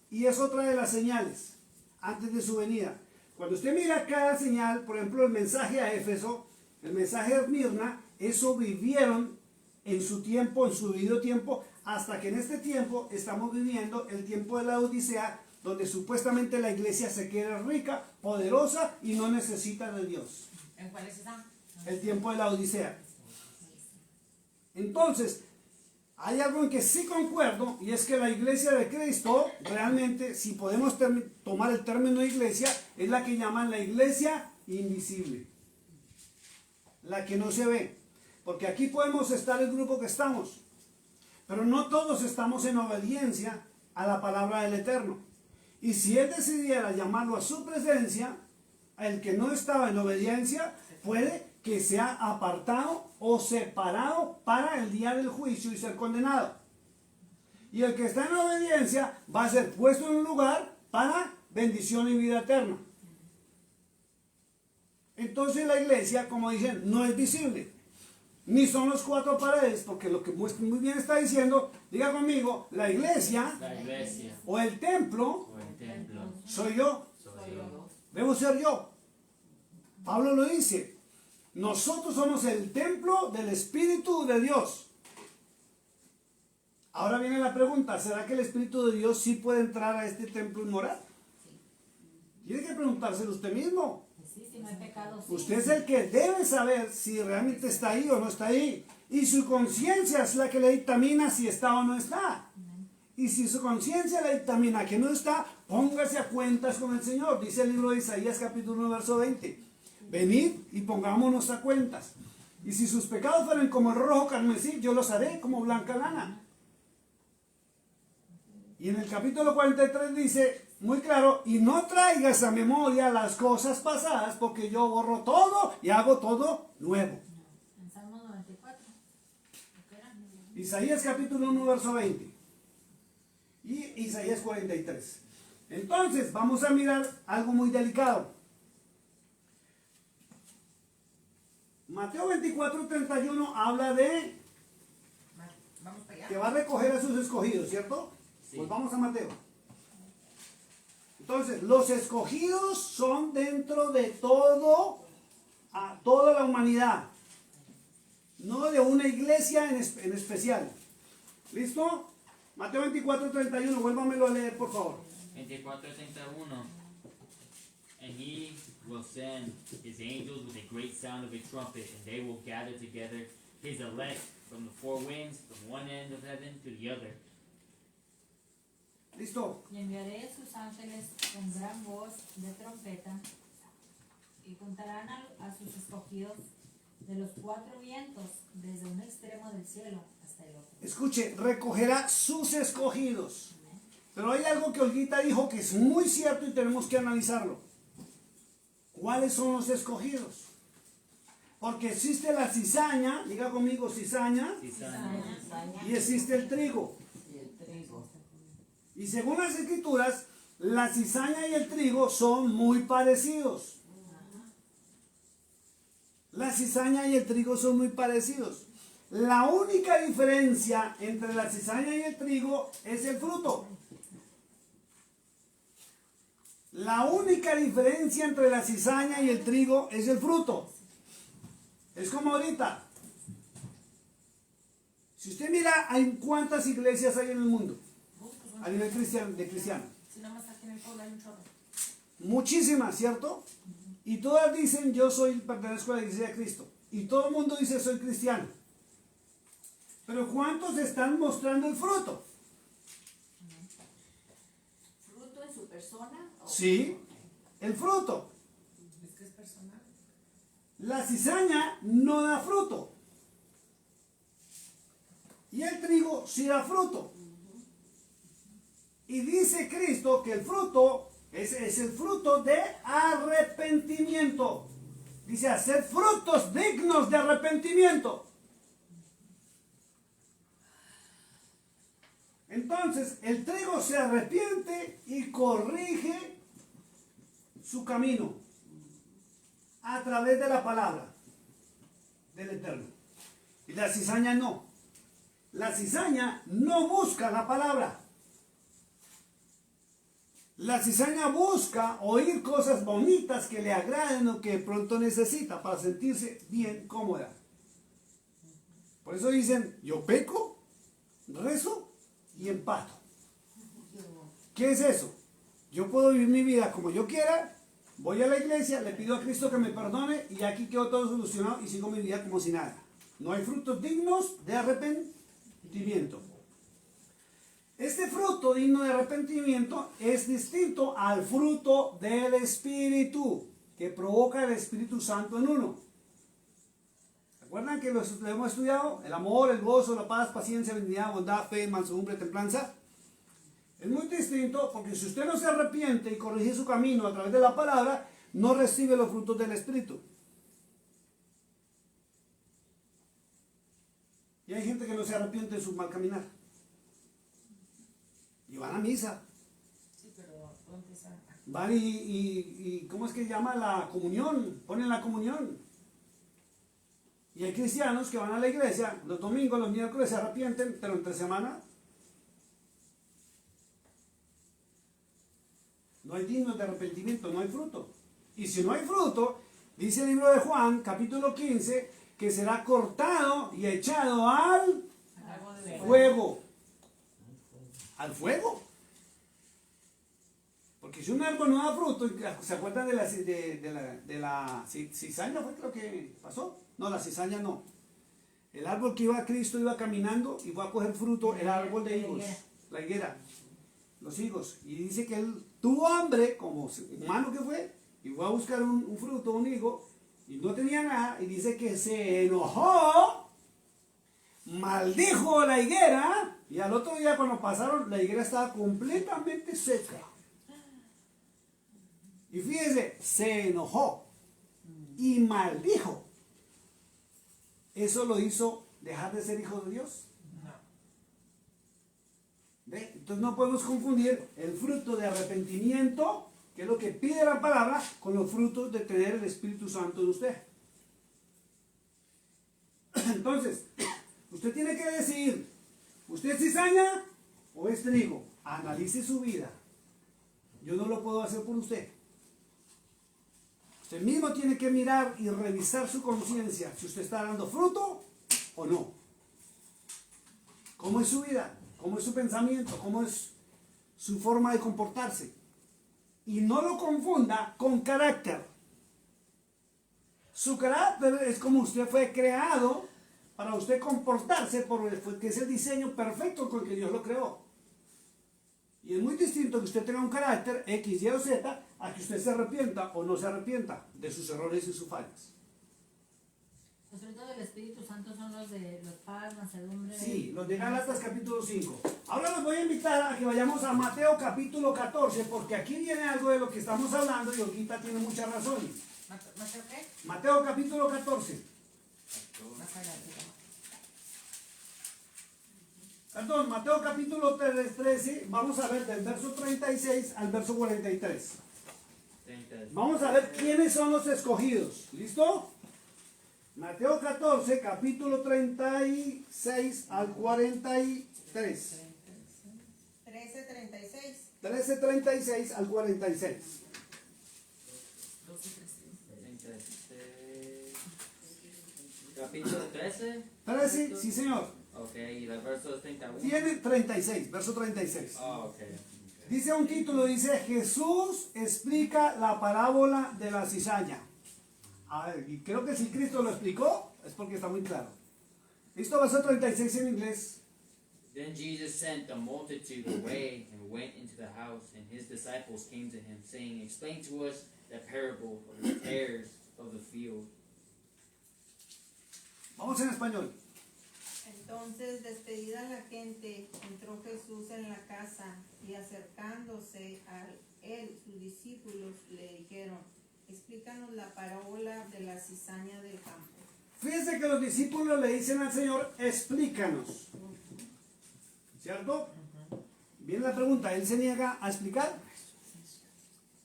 Y es otra de las señales antes de su venida. Cuando usted mira cada señal, por ejemplo el mensaje a Éfeso, el mensaje a Esmirna, eso vivieron en su tiempo, en su debido tiempo, hasta que en este tiempo estamos viviendo el tiempo de la Odisea, donde supuestamente la iglesia se queda rica, poderosa y no necesita de Dios. ¿En cuáles están? El tiempo de la Odisea. Entonces, hay algo en que sí concuerdo, y es que la iglesia de Cristo, realmente, si podemos tomar el término iglesia, es la que llaman la iglesia invisible. La que no se ve. Porque aquí podemos estar el grupo que estamos, pero no todos estamos en obediencia a la palabra del Eterno. Y si Él decidiera llamarlo a su presencia, el que no estaba en obediencia puede que sea apartado o separado para el día del juicio y ser condenado. Y el que está en obediencia va a ser puesto en un lugar para bendición y vida eterna. Entonces la iglesia, como dicen, no es visible. Ni son los 4 paredes, porque lo que muy bien está diciendo, diga conmigo, la iglesia o el templo, soy yo. Debo ser yo. Pablo lo dice. Nosotros somos el templo del Espíritu de Dios. Ahora viene la pregunta, ¿será que el Espíritu de Dios sí puede entrar a este templo y morar? Tiene que preguntárselo usted mismo. Sí, no hay pecado, sí. Usted es el que debe saber si realmente está ahí o no está ahí. Y su conciencia es la que le dictamina si está o no está. Y si su conciencia le dictamina que no está, póngase a cuentas con el Señor. Dice el libro de Isaías capítulo 1 verso 20. Venid y pongámonos a cuentas. Y si sus pecados fueren como el rojo carmesí, yo los haré como blanca lana. Y en el capítulo 43 dice muy claro, y no traigas a memoria las cosas pasadas, porque yo borro todo y hago todo nuevo. En Salmo 94. Isaías capítulo 1 verso 20. Y Isaías 43. Entonces vamos a mirar algo muy delicado. Mateo 24:31 habla de Vamos para allá. que va a recoger a sus escogidos, ¿cierto? Sí. Pues vamos a Mateo. Entonces, los escogidos son dentro de todo, a toda la humanidad, no de una iglesia en especial. ¿Listo? Mateo 24:31, vuélvamelo a leer, por favor. 24:31. And he will send his angels with a great sound of a trumpet, and they will gather together his elect from the four winds, from one end of heaven to the other. ¿Listo? Y enviaré sus ángeles con gran voz de trompeta y juntarán a sus escogidos de los cuatro vientos, desde un extremo del cielo hasta el otro. Escuche, recogerá sus escogidos. Pero hay algo que Olguita dijo que es muy cierto y tenemos que analizarlo. ¿Cuáles son los escogidos? Porque existe la cizaña, diga conmigo cizaña, Cizaña. y existe el trigo. Y según las escrituras, la cizaña y el trigo son muy parecidos. La cizaña y el trigo son muy parecidos. La única diferencia entre la cizaña y el trigo es el fruto. La única diferencia entre la cizaña y el trigo es el fruto. Es como ahorita. Si usted mira, hay cuántas iglesias hay en el mundo a nivel cristiano. Si nada más aquí en el pueblo hay un chorro. Muchísimas, ¿cierto? Y todas dicen, yo pertenezco a la iglesia de Cristo. Y todo el mundo dice, soy cristiano. Pero ¿cuántos están mostrando el fruto? ¿Fruto en su persona? ¿O? Sí, el fruto. Es que es personal. La cizaña no da fruto. Y el trigo sí da fruto. Y dice Cristo que el fruto es el fruto de arrepentimiento. Dice hacer frutos dignos de arrepentimiento. Entonces el trigo se arrepiente y corrige su camino a través de la palabra del Eterno. Y la cizaña no. La cizaña no busca la palabra. La cizaña busca oír cosas bonitas que le agraden o que de pronto necesita para sentirse bien cómoda. Por eso dicen, yo peco, rezo y empato. ¿Qué es eso? Yo puedo vivir mi vida como yo quiera, voy a la iglesia, le pido a Cristo que me perdone y aquí quedo todo solucionado y sigo mi vida como si nada. No hay frutos dignos de arrepentimiento. Este fruto digno de arrepentimiento es distinto al fruto del Espíritu que provoca el Espíritu Santo en uno. ¿Se acuerdan que lo hemos estudiado? El amor, el gozo, la paz, paciencia, benignidad, bondad, fe, mansedumbre, templanza. Es muy distinto porque si usted no se arrepiente y corrige su camino a través de la palabra, no recibe los frutos del Espíritu. Y hay gente que no se arrepiente de su mal caminar. Y van a misa. Sí, pero todo empieza. Van y ¿cómo es que llama la comunión? Ponen la comunión. Y hay cristianos que van a la iglesia los domingos, los miércoles se arrepienten, pero entre semana no hay dignos de arrepentimiento, no hay fruto. Y si no hay fruto, dice el libro de Juan, capítulo 15, que será cortado y echado al Algo de fuego. Al fuego. Porque si un árbol no da fruto, ¿se acuerdan de la cizaña? ¿Fue lo que pasó? No, la cizaña no. El árbol que iba a Cristo iba caminando y fue a coger fruto, el árbol de higos, la higuera, los higos. Y dice que él tuvo hambre, como humano que fue, y fue a buscar un fruto, un higo, y no tenía nada, y dice que se enojó, maldijo la higuera, y al otro día cuando pasaron, la higuera estaba completamente seca. Y fíjese, se enojó y maldijo. ¿Eso lo hizo dejar de ser hijo de Dios? No. ¿Ve? Entonces no podemos confundir el fruto de arrepentimiento, que es lo que pide la palabra, con los frutos de tener el Espíritu Santo en usted. Entonces, usted tiene que decidir, ¿usted es cizaña o es trigo? Analice su vida. Yo no lo puedo hacer por usted. Usted mismo tiene que mirar y revisar su conciencia, si usted está dando fruto o no. ¿Cómo es su vida? ¿Cómo es su pensamiento? ¿Cómo es su forma de comportarse? Y no lo confunda con carácter. Su carácter es como usted fue creado para usted comportarse, porque es el diseño perfecto con el que Dios lo creó. Y es muy distinto que usted tenga un carácter X, Y o Z a que usted se arrepienta o no se arrepienta de sus errores y sus fallas. Los frutos del Espíritu Santo son los de los paz, mansedumbre. Sí, los de Gálatas capítulo 5. Ahora los voy a invitar a que vayamos a Mateo capítulo 14, porque aquí viene algo de lo que estamos hablando y Olguita tiene mucha razón. ¿Mateo qué? Mateo capítulo 14. Más adelante. Perdón, Mateo capítulo 13, vamos a ver del verso 36 al verso 43. Vamos a ver quiénes son los escogidos. ¿Listo? Mateo 14, capítulo 36 al 43. 13:36. 13:36 al 46. Capítulo 13. 13, sí señor. Ok, y el verso 31. Tiene 36, verso 36. Oh, ok. Dice un título, dice Jesús explica la parábola de la cizaña. A ver, y creo que si Cristo lo explicó, es porque está muy claro. ¿Listo? Verso 36 en inglés. Then Jesus sent the multitude away and went into the house, and his disciples came to him, saying, Explain to us the parable of the tares of the field. Vamos en español. Entonces, despedida la gente, entró Jesús en la casa y acercándose a él, sus discípulos le dijeron, explícanos la parábola de la cizaña del campo. Fíjense que los discípulos le dicen al Señor, explícanos. ¿Cierto? Viene la pregunta, ¿Él se niega a explicar?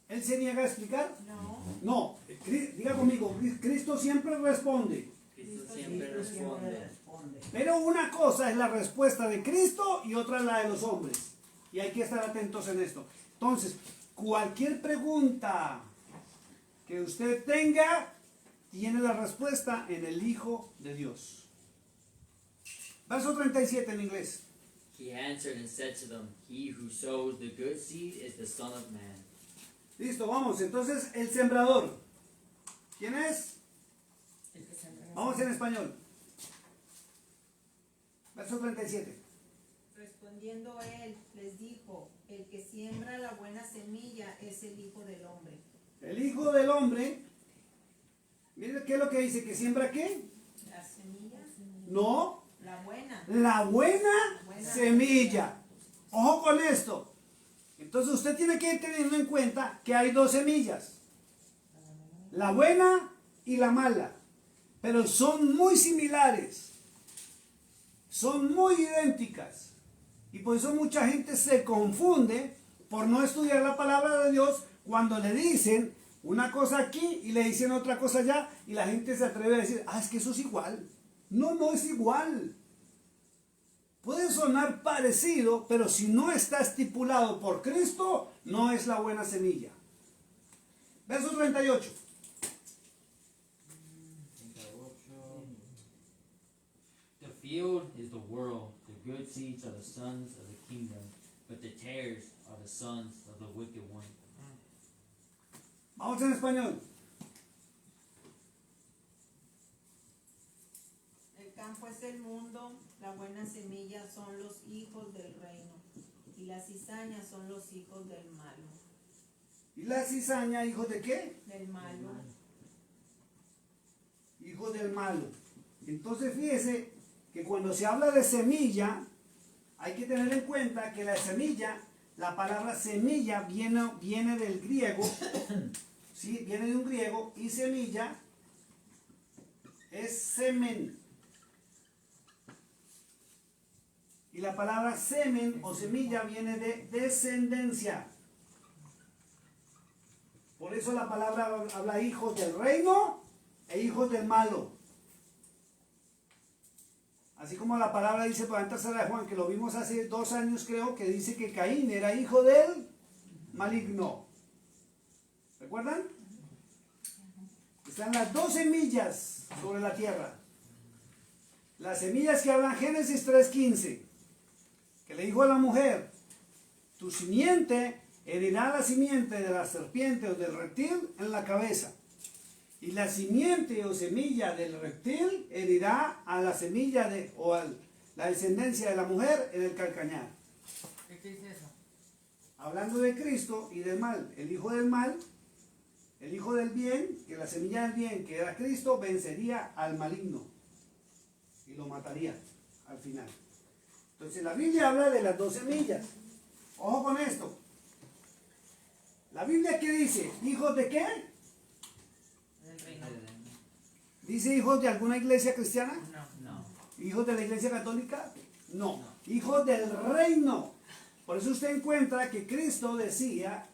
¿Él se niega a explicar? No, No, diga conmigo, Cristo siempre responde. Cristo siempre responde. Pero una cosa es la respuesta de Cristo y otra la de los hombres. Y hay que estar atentos en esto. Entonces, cualquier pregunta que usted tenga, tiene la respuesta en el Hijo de Dios. Verso 37 en inglés. He answered and said to them, He who sows the good seed is the Son of Man. Listo, vamos. Entonces, el sembrador. ¿Quién es? El que se Vamos en español. Verso 37. respondiendo él, les dijo, el que siembra la buena semilla es el Hijo del Hombre. El Hijo del Hombre. Mire qué es lo que dice, que siembra qué. La semilla, No, la buena. la buena semilla. Ojo con esto. Entonces usted tiene que ir teniendo en cuenta que hay dos semillas. La buena y la mala. Pero son muy similares. Son muy idénticas. Y por eso mucha gente se confunde por no estudiar la palabra de Dios cuando le dicen una cosa aquí y le dicen otra cosa allá y la gente se atreve a decir, es que eso es igual. No, no es igual. Puede sonar parecido, pero si no está estipulado por Cristo, no es la buena semilla. Verso 38. The field is the world. The good seeds are the sons of the kingdom, but the tares are the sons of the wicked one. Vamos en español. El campo es el mundo, la buena semilla son los hijos del reino y las cizañas son los hijos del malo. ¿Y la cizaña, hijos de qué? Del malo. Hijos del malo. Entonces fíjese que cuando se habla de semilla, hay que tener en cuenta que la semilla, la palabra semilla viene del griego, ¿sí? Viene de un griego, y semilla es semen. Y la palabra semen o semilla viene de descendencia. Por eso la palabra habla hijos del reino e hijos del malo. Así como la palabra dice por en tercera de Juan, que lo vimos hace 2 años creo, que dice que Caín era hijo del maligno. ¿Recuerdan? Están las 2 semillas sobre la tierra. Las semillas que hablan Génesis 3:15, que le dijo a la mujer, tu simiente herirá la simiente de la serpiente o del reptil en la cabeza. Y la simiente o semilla del reptil herirá a la semilla la descendencia de la mujer en el calcañar. ¿Qué dice eso? Hablando de Cristo y del mal, el hijo del mal, el hijo del bien, que la semilla del bien, que era Cristo, vencería al maligno y lo mataría al final. Entonces la Biblia habla de las 2 semillas. Ojo con esto. La Biblia, ¿qué dice? ¿Hijos de qué? El reino. ¿Dice hijos de alguna iglesia cristiana? No. No. ¿Hijos de la iglesia católica? No. Hijos del reino. Por eso usted encuentra que Cristo decía,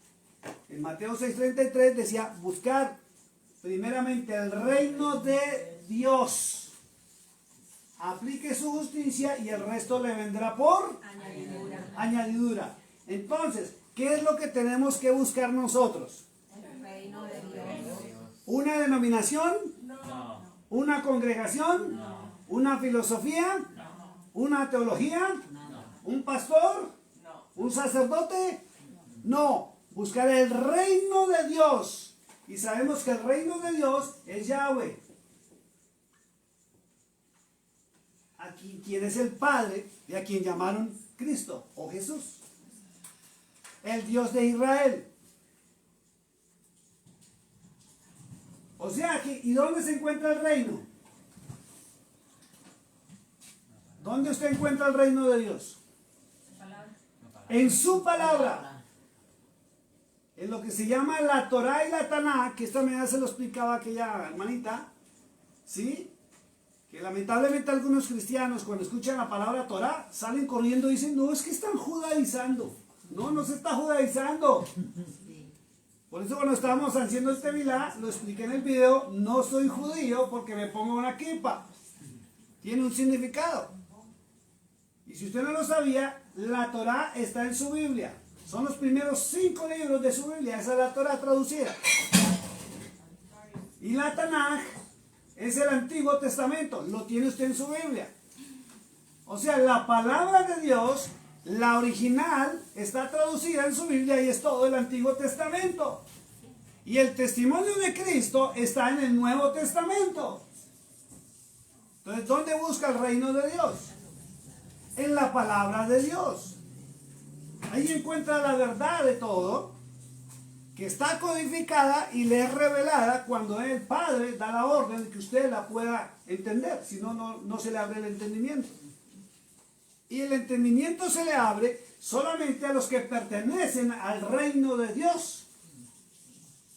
en Mateo 6:33, decía, buscar primeramente el reino de Dios. Aplique su justicia y el resto le vendrá por añadidura. Entonces, ¿qué es lo que tenemos que buscar nosotros? El reino de Dios. ¿Una denominación? No. ¿Una congregación? No. ¿Una filosofía? No. ¿Una teología? No. ¿Un pastor? No. ¿Un sacerdote? No. Buscar el reino de Dios. Y sabemos que el reino de Dios es Yahweh. Aquí, quien es el Padre de a quien llamaron Cristo o Jesús. El Dios de Israel. O sea que, ¿y dónde se encuentra el reino? ¿Dónde usted encuentra el reino de Dios? En su palabra. En lo que se llama la Torah y la Taná, que esta mañana se lo explicaba aquella hermanita, ¿sí? Que lamentablemente algunos cristianos cuando escuchan la palabra Torah salen corriendo y dicen, no, es que están judaizando. No, no se está judaizando. Por eso cuando estábamos haciendo este milá, lo expliqué en el video, no soy judío porque me pongo una kipa. Tiene un significado. Y si usted no lo sabía, la Torah está en su Biblia. Son los primeros 5 libros de su Biblia, esa es la Torah traducida. Y la Tanaj es el Antiguo Testamento, lo tiene usted en su Biblia. O sea, la palabra de Dios, la original, está traducida en su Biblia y es todo el Antiguo Testamento. Y el testimonio de Cristo está en el Nuevo Testamento. Entonces, ¿dónde busca el reino de Dios? En la palabra de Dios. Ahí encuentra la verdad de todo, que está codificada y le es revelada cuando el Padre da la orden de que usted la pueda entender, si no, no se le abre el entendimiento. Y el entendimiento se le abre solamente a los que pertenecen al reino de Dios.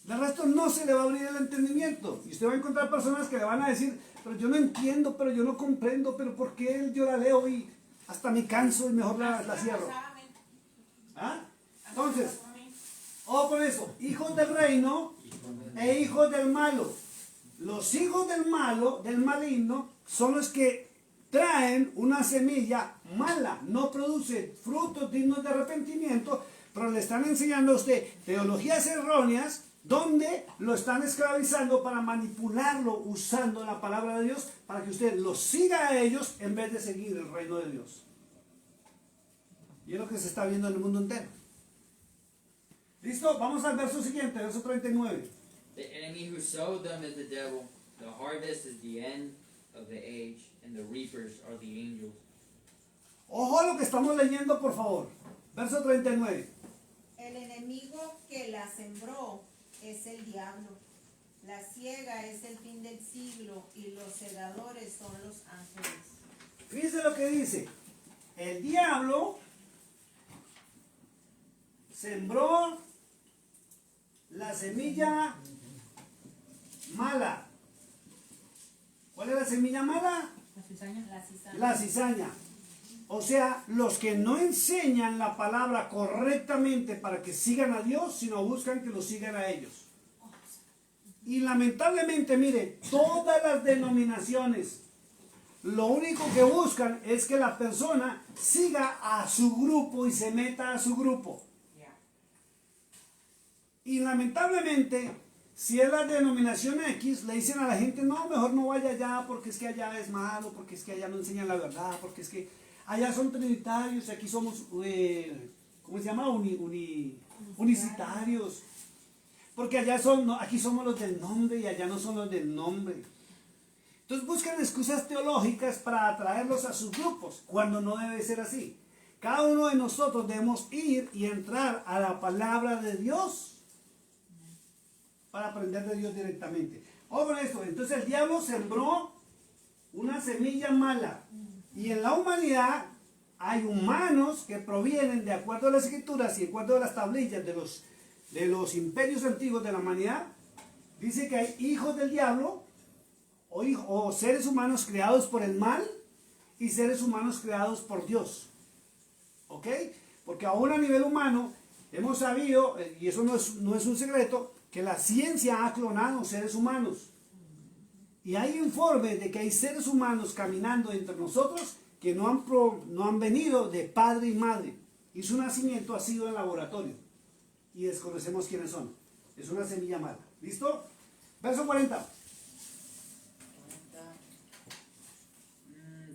De resto no se le va a abrir el entendimiento. Y usted va a encontrar personas que le van a decir, pero yo no entiendo, pero yo no comprendo, pero ¿por qué yo la leo y hasta me canso y mejor la cierro? ¿Ah? Entonces, ojo con eso, hijos del reino e hijos del malo. Los hijos del malo, del maligno, son los que traen una semilla mala, no produce frutos dignos de arrepentimiento, pero le están enseñando a usted teologías erróneas donde lo están esclavizando para manipularlo usando la palabra de Dios para que usted los siga a ellos en vez de seguir el reino de Dios. Y es lo que se está viendo en el mundo entero. ¿Listo? Vamos al verso siguiente, verso 39. The enemy who sowed them is the devil. The harvest is the end of the age, and the reapers are the angels. Ojo a lo que estamos leyendo, por favor. Verso 39. El enemigo que la sembró es el diablo. La siega es el fin del siglo y los segadores son los ángeles. Fíjense lo que dice. El diablo sembró la semilla mala. ¿Cuál es la semilla mala? La cizaña. La cizaña. O sea, los que no enseñan la palabra correctamente para que sigan a Dios, sino buscan que lo sigan a ellos. Y lamentablemente, mire, todas las denominaciones, lo único que buscan es que la persona siga a su grupo y se meta a su grupo. Y lamentablemente, si es la denominación X, le dicen a la gente, no, mejor no vaya allá porque es que allá es malo, porque es que allá no enseñan la verdad, porque es que allá son trinitarios y aquí somos, ¿cómo se llama? Unicitarios. Porque allá son, no, aquí somos los del nombre y allá no son los del nombre. Entonces buscan excusas teológicas para atraerlos a sus grupos, cuando no debe ser así. Cada uno de nosotros debemos ir y entrar a la palabra de Dios para aprender de Dios directamente. Ojo con esto, entonces el diablo sembró una semilla mala. Y en la humanidad hay humanos que provienen, de acuerdo a las escrituras y de acuerdo a las tablillas de los imperios antiguos de la humanidad, dice que hay hijos del diablo o seres humanos creados por el mal y seres humanos creados por Dios. ¿Ok? Porque aún a nivel humano hemos sabido, y eso no es un secreto, que la ciencia ha clonado seres humanos. Y hay informes de que hay seres humanos caminando entre nosotros que no han venido de padre y madre. Y su nacimiento ha sido en laboratorio. Y desconocemos quiénes son. Es una semilla mala. ¿Listo? Verso 40.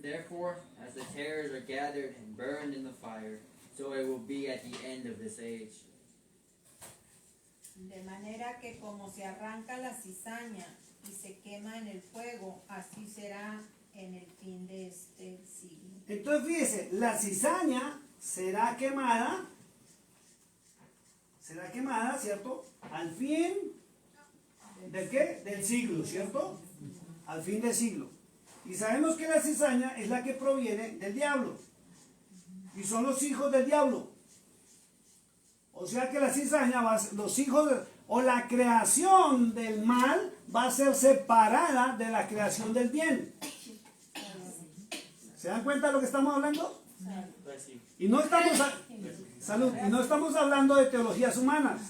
Therefore, as the tares are gathered and burned in the fire, so it will be at the end of this age. De manera que como se arranca la cizaña y se quema en el fuego, así será en el fin de este siglo. Entonces fíjese, la cizaña será quemada, ¿cierto? Al fin ¿del qué? Del siglo, ¿cierto? Al fin del siglo. Y sabemos que la cizaña es la que proviene del diablo. Y son los hijos del diablo. O sea que la cizaña, los hijos, o la creación del mal va a ser separada de la creación del bien. ¿Se dan cuenta de lo que estamos hablando? Y no estamos, y no estamos hablando de teologías humanas.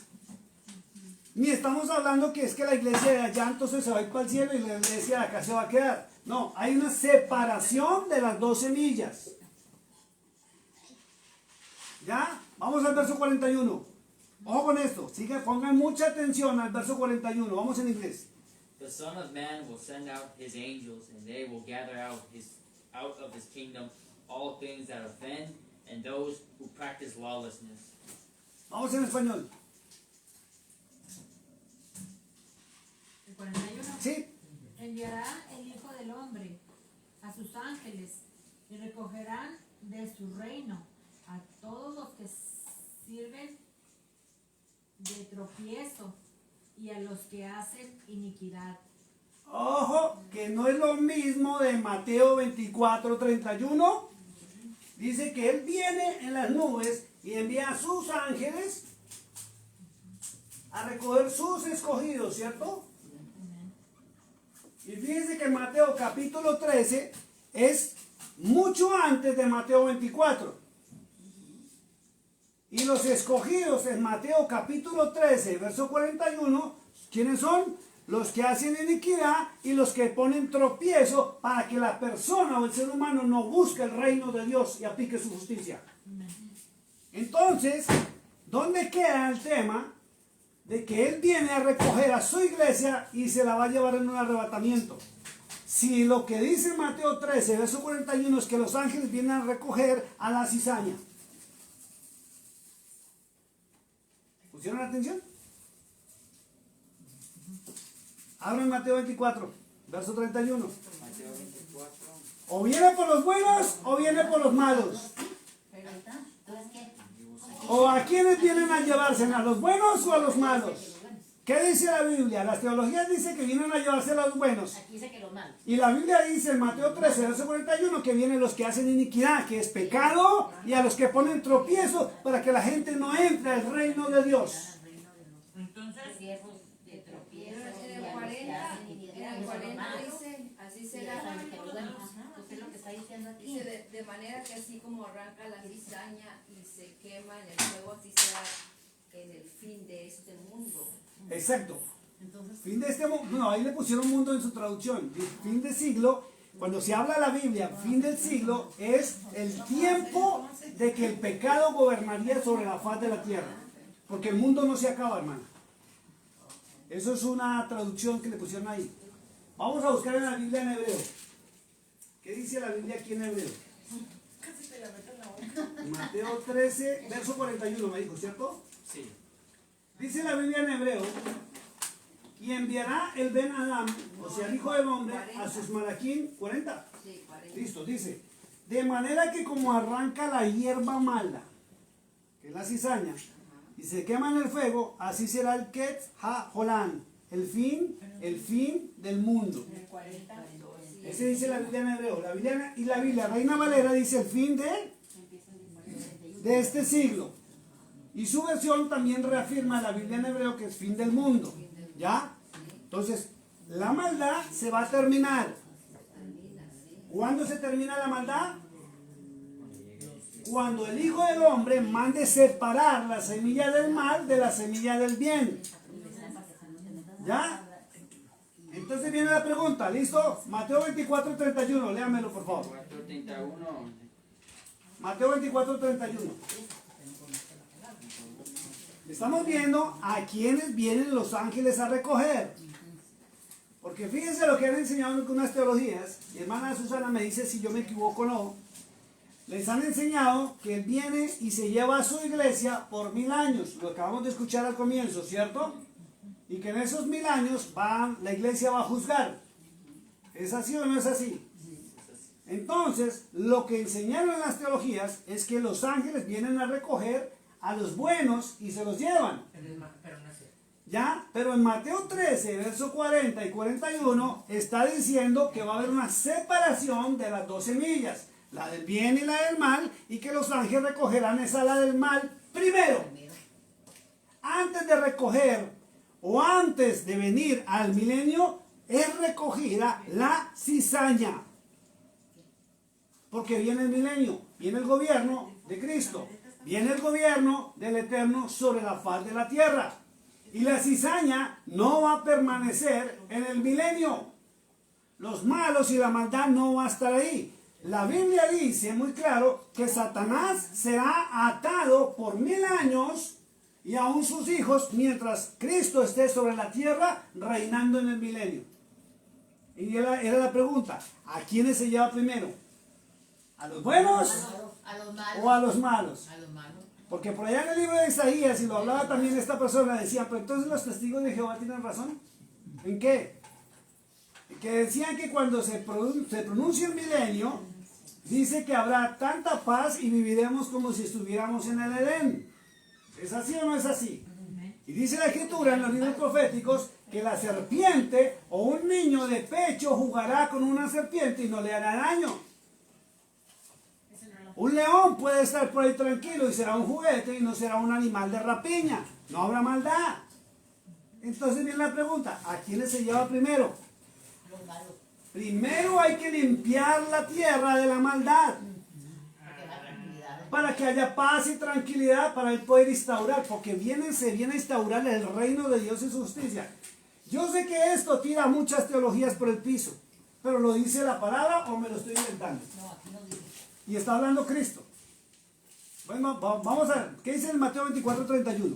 Ni estamos hablando que es que la iglesia de allá entonces se va a ir para el cielo y la iglesia de acá se va a quedar. No, hay una separación de las dos semillas. ¿Ya? Vamos al verso 41. Ojo con esto. Pongan mucha atención al verso 41. Vamos en inglés. The Son of Man will send out his angels, and they will gather out of his kingdom all things that offend and those who practice lawlessness. Vamos en español. El 41. ¿Sí? Enviará el Hijo del Hombre a sus ángeles y recogerán de su reino a todos los que sirven de tropiezo y a los que hacen iniquidad. Ojo, que no es lo mismo de Mateo 24:31. Dice que Él viene en las nubes y envía a sus ángeles a recoger sus escogidos, ¿cierto? Y fíjense que Mateo capítulo 13 es mucho antes de Mateo 24. Y los escogidos en Mateo capítulo 13, verso 41, ¿quiénes son? Los que hacen iniquidad y los que ponen tropiezo para que la persona o el ser humano no busque el reino de Dios y aplique su justicia. Entonces, ¿dónde queda el tema de que Él viene a recoger a su iglesia y se la va a llevar en un arrebatamiento? Si lo que dice Mateo 13, verso 41 es que los ángeles vienen a recoger a la cizaña. ¿Pusieron atención? Abran Mateo 24, verso 31. Mateo 24. O viene por los buenos o viene por los malos. ¿O a quiénes vienen a llevarse? ¿A los buenos o a los malos? ¿Qué dice la Biblia? Las teologías dicen que vienen a llevarse a los buenos. Aquí dice que los malos. Y la Biblia dice en Mateo 13, verso 41, que vienen los que hacen iniquidad, que es pecado, y a los que ponen tropiezo para que la gente no entre al reino de Dios. Entonces, Siervos de tropiezo. En y el a los que 40, hacen en iniquidad, el que son los 40 malos. dice, así Y será. a los que los buenos. Ajá, pues es lo que está diciendo aquí. Dice, de manera que así como arranca la cizaña y se quema en el fuego, así será en el fin de este mundo. Exacto. Entonces, Fin de este mundo, no, ahí le pusieron mundo en su traducción. Fin de siglo Cuando se habla la Biblia, fin del siglo, es el tiempo de que el pecado gobernaría sobre la faz de la tierra. Porque el mundo no se acaba, hermano. Eso es una traducción que le pusieron ahí. Vamos a buscar en la Biblia en hebreo. ¿Qué dice la Biblia aquí en hebreo? Casi te la meto en la boca. Mateo 13, verso 41, me dijo, ¿cierto? Sí. Dice la Biblia en hebreo, y enviará el Ben Adam, o sea, el Hijo del Hombre, a sus malaquín, 40. Sí, 40. Listo, dice, de manera que como arranca la hierba mala, que es la cizaña, y se quema en el fuego, así será el Ketz Ha-Holán, el fin del mundo. En el 40. Ese dice la Biblia en hebreo. La Biblia Reina Valera dice el fin de este siglo. Y su versión también reafirma la Biblia en hebreo que es fin del mundo. ¿Ya? Entonces, la maldad se va a terminar. ¿Cuándo se termina la maldad? Cuando el Hijo del Hombre mande separar la semilla del mal de la semilla del bien. ¿Ya? Entonces viene la pregunta, ¿listo? Mateo 24, 31, léamelo por favor. 4:31. Mateo 24, 31. Estamos viendo a quienes vienen los ángeles a recoger. Porque fíjense lo que han enseñado en unas teologías. Mi hermana Susana me dice si yo me equivoco o no. Les han enseñado que Él viene y se lleva a su iglesia por 1000 años. Lo acabamos de escuchar al comienzo, ¿cierto? Y que en esos 1000 años la iglesia va a juzgar. ¿Es así o no es así? Entonces, lo que enseñaron en las teologías es que los ángeles vienen a recoger a los buenos y se los llevan. Pero no sé. ¿Ya? Pero en Mateo 13, verso 40 y 41, está diciendo que va a haber una separación de las dos semillas, la del bien y la del mal, y que los ángeles recogerán esa la del mal primero. Antes de recoger o antes de venir al milenio, es recogida la cizaña. Porque viene el milenio, viene el gobierno de Cristo, viene el gobierno del Eterno sobre la faz de la tierra. Y la cizaña no va a permanecer en el milenio. Los malos y la maldad no va a estar ahí. La Biblia dice muy claro que Satanás será atado por 1000 años y aún sus hijos mientras Cristo esté sobre la tierra reinando en el milenio. Y era la pregunta, ¿a quiénes se lleva primero? ¿A los buenos A los malos. o a los malos? A los malos. Porque por allá en el libro de Isaías, y lo hablaba también esta persona, decía, pero entonces los testigos de Jehová tienen razón. ¿En qué? Que decían que cuando se pronuncia el milenio, dice que habrá tanta paz y viviremos como si estuviéramos en el Edén. ¿Es así o no es así? Y dice la Escritura en los libros proféticos que la serpiente o un niño de pecho jugará con una serpiente y no le hará daño. Un león puede estar por ahí tranquilo y será un juguete y no será un animal de rapiña. No habrá maldad. Entonces viene la pregunta, ¿a quiénes se lleva primero? Los malos. Primero hay que limpiar la tierra de la maldad Porque da tranquilidad. para que haya paz y tranquilidad para él poder instaurar, porque se viene a instaurar el reino de Dios y su justicia. Yo sé que esto tira muchas teologías por el piso, pero ¿lo dice la palabra o me lo estoy inventando? No, aquí no dice. Y está hablando Cristo. Bueno, vamos a ver, ¿qué dice en Mateo 24, 31?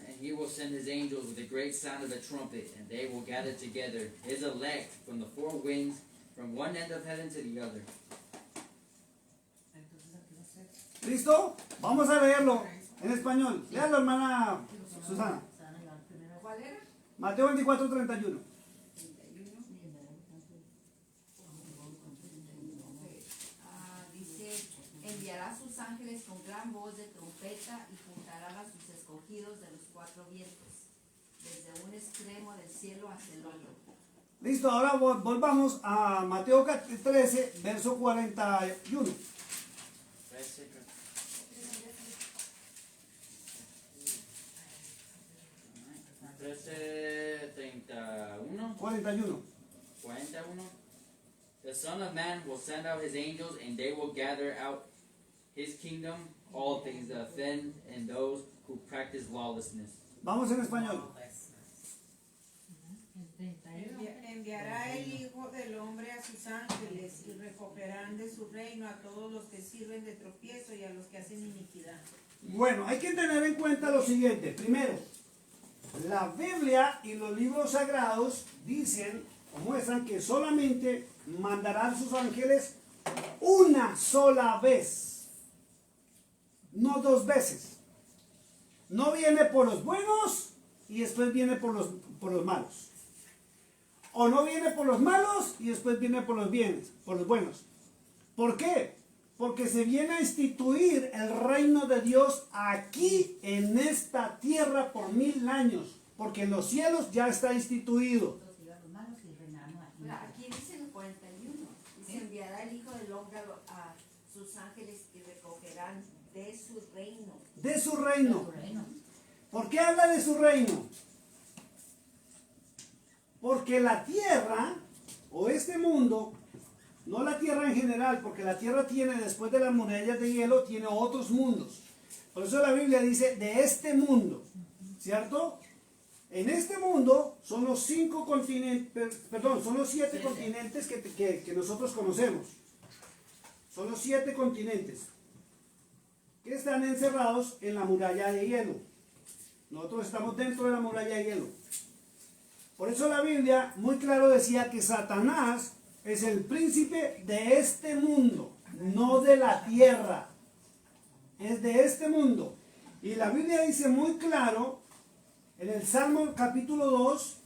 And he will send his angels with a great sound of a trumpet, and they will gather together his elect from the four winds, from one end of heaven to the other. ¿Listo? Vamos a leerlo en español. Léalo, hermana Susana. ¿Cuál era? Mateo 24, 31. Dice, enviará sus ángeles con gran voz de trompeta y juntarán a sus escogidos de los cuatro vientos, desde un extremo del cielo hasta el otro. Listo, ahora volvamos a Mateo 13, verso 41. 13:31. 41. 41. The Son of Man will send out his angels, and they will gather out his kingdom all things that offend and those who practice lawlessness. Vamos en español. 31. Enviará el Hijo del Hombre a sus ángeles y recogerán de su reino a todos los que sirven de tropiezo y a los que hacen iniquidad. Bueno, hay que tener en cuenta lo siguiente. Primero, la Biblia y los libros sagrados dicen o muestran que solamente mandará a sus ángeles una sola vez, no dos veces. No viene por los buenos y después viene por los malos. O no viene por los malos y después viene por los bienes, por los buenos. ¿Por qué? Porque se viene a instituir el reino de Dios aquí en esta tierra por 1000 años. Porque en los cielos ya está instituido. Todos iban los malos y reinaron aquí. Mira, aquí dice en el 41, dice enviará el Hijo del Hombre a sus ángeles y recogerán de su reino. De su reino. Su reino. ¿Por qué habla de su reino? Porque la tierra, o este mundo, no la tierra en general, porque la tierra tiene, después de las murallas de hielo, tiene otros mundos. Por eso la Biblia dice, de este mundo, ¿cierto? En este mundo son los 5 continentes, perdón, son los 7 continentes que nosotros conocemos. Son los 7 continentes que están encerrados en la muralla de hielo. Nosotros estamos dentro de la muralla de hielo. Por eso la Biblia muy claro decía que Satanás es el príncipe de este mundo, no de la tierra. Es de este mundo. Y la Biblia dice muy claro en el Salmo capítulo 2,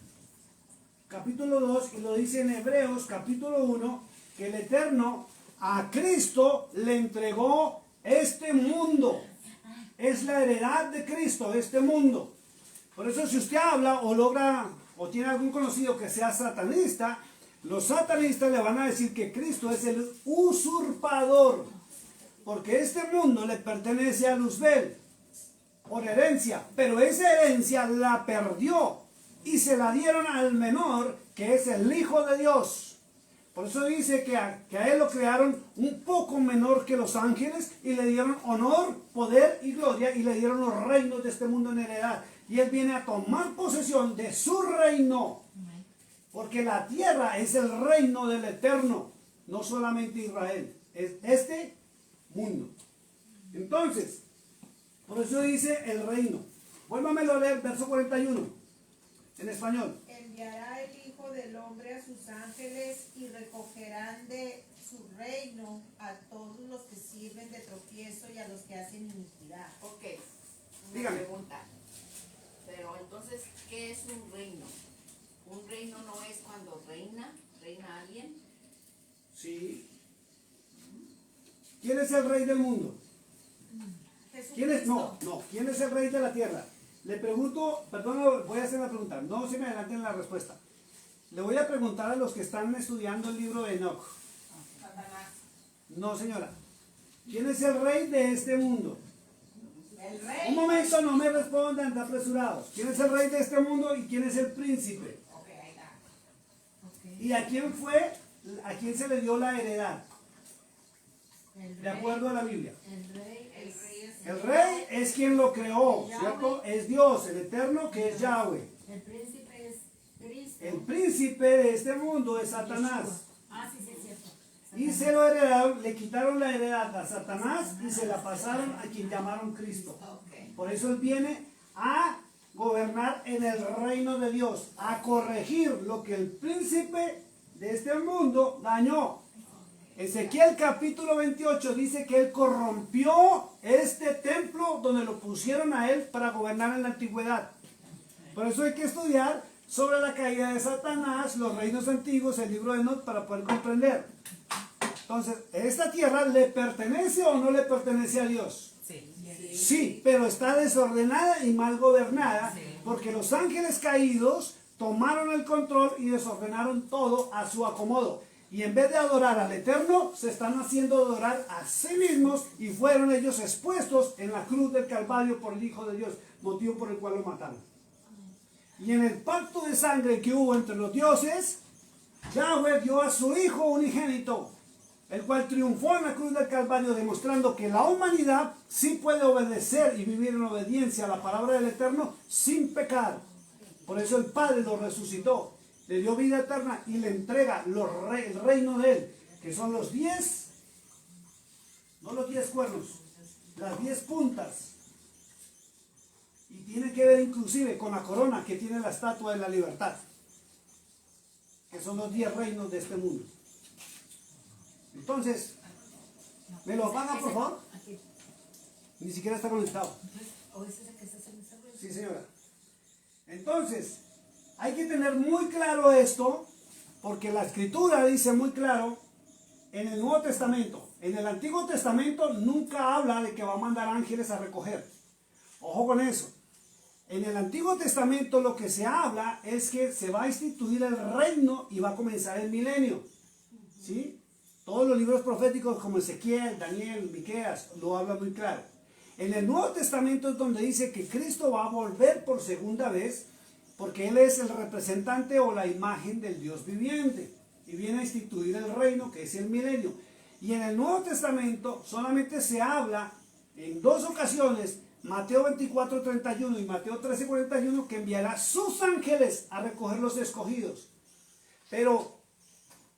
y lo dice en Hebreos capítulo 1, que el Eterno a Cristo le entregó este mundo. Es la heredad de Cristo, este mundo. Por eso si usted habla o logra o tiene algún conocido que sea satanista, los satanistas le van a decir que Cristo es el usurpador, porque este mundo le pertenece a Luzbel por herencia, pero esa herencia la perdió y se la dieron al menor, que es el Hijo de Dios. Por eso dice que a él lo crearon un poco menor que los ángeles y le dieron honor, poder y gloria y le dieron los reinos de este mundo en heredad. Y él viene a tomar posesión de su reino, porque la tierra es el reino del Eterno, no solamente Israel, es este mundo. Entonces, por eso dice el reino. Vuélvamelo a leer, verso 41, en español. Enviará el Hijo del Hombre a sus ángeles y recogerán de su reino a todos los que sirven de tropiezo y a los que hacen iniquidad. Ok, una Dígame. pregunta. Pero entonces, ¿qué es un reino? Un reino no es cuando reina alguien. Sí. ¿Quién es el rey del mundo? ¿Quién es? No. ¿Quién es el rey de la tierra? Le pregunto, perdón, voy a hacer la pregunta. No se me adelanten la respuesta. Le voy a preguntar a los que están estudiando el libro de Enoch. Satanás. No, señora. ¿Quién es el rey de este mundo? El rey. Un momento, no me respondan, está apresurados. ¿Quién es el rey de este mundo y quién es el príncipe? Ok, ahí está. ¿Y a quién fue? ¿A quién se le dio la heredad? De acuerdo a la Biblia. El rey es El rey es quien lo creó, ¿cierto? Es Dios, el Eterno, que es Yahweh. el príncipe es Cristo. El príncipe de este mundo es Satanás. Yeshua. Ah, sí, es cierto. Y se lo heredaron, le quitaron la heredad a Satanás y se la pasaron a quien llamaron Cristo. Por eso él viene a gobernar en el reino de Dios, a corregir lo que el príncipe de este mundo dañó. Ezequiel capítulo 28 dice que él corrompió este templo donde lo pusieron a él para gobernar en la antigüedad. Por eso hay que estudiar sobre la caída de Satanás, los reinos antiguos, el libro de Enoch, para poder comprender. Entonces, ¿esta tierra le pertenece o no le pertenece a Dios? Sí. Sí, pero está desordenada y mal gobernada, porque los ángeles caídos tomaron el control y desordenaron todo a su acomodo. Y en vez de adorar al Eterno, se están haciendo adorar a sí mismos y fueron ellos expuestos en la cruz del Calvario por el Hijo de Dios, motivo por el cual lo mataron. Y en el pacto de sangre que hubo entre los dioses, Yahweh dio a su Hijo unigénito, el cual triunfó en la cruz del Calvario, demostrando que la humanidad sí puede obedecer y vivir en obediencia a la palabra del Eterno sin pecar. Por eso el Padre lo resucitó. le dio vida eterna y le entrega el reino de él, que son los 10, no los 10 cuernos, las 10 puntas. Y tiene que ver inclusive con la corona que tiene la estatua de la libertad, que son los 10 reinos de este mundo. Entonces, ¿me lo apaga, por favor? Aquí. Ni siquiera está conectado. ¿O ese es el que está haciendo ese ruido? Sí, señora. Entonces, hay que tener muy claro esto, porque la Escritura dice muy claro en el Nuevo Testamento. En el Antiguo Testamento nunca habla de que va a mandar ángeles a recoger. Ojo con eso. En el Antiguo Testamento lo que se habla es que se va a instituir el reino y va a comenzar el milenio. ¿Sí? Todos los libros proféticos como Ezequiel, Daniel, Miqueas lo hablan muy claro. En el Nuevo Testamento es donde dice que Cristo va a volver por segunda vez, porque Él es el representante o la imagen del Dios viviente y viene a instituir el reino, que es el milenio. Y en el Nuevo Testamento solamente se habla en 2 ocasiones, Mateo 24:31 y Mateo 13:41, que enviará sus ángeles a recoger los escogidos. Pero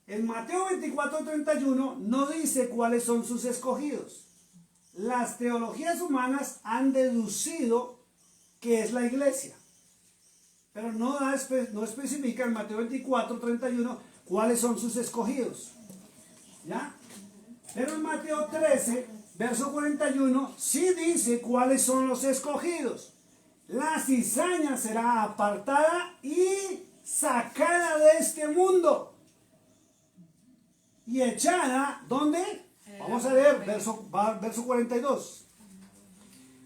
en Mateo 24:31 no dice cuáles son sus escogidos. Las teologías humanas han deducido que es la iglesia, pero no especifica en Mateo 24:31 cuáles son sus escogidos. ¿Ya? Pero en Mateo 13, verso 41, sí dice cuáles son los escogidos. La cizaña será apartada y sacada de este mundo y echada, ¿dónde? Vamos a leer, verso 42.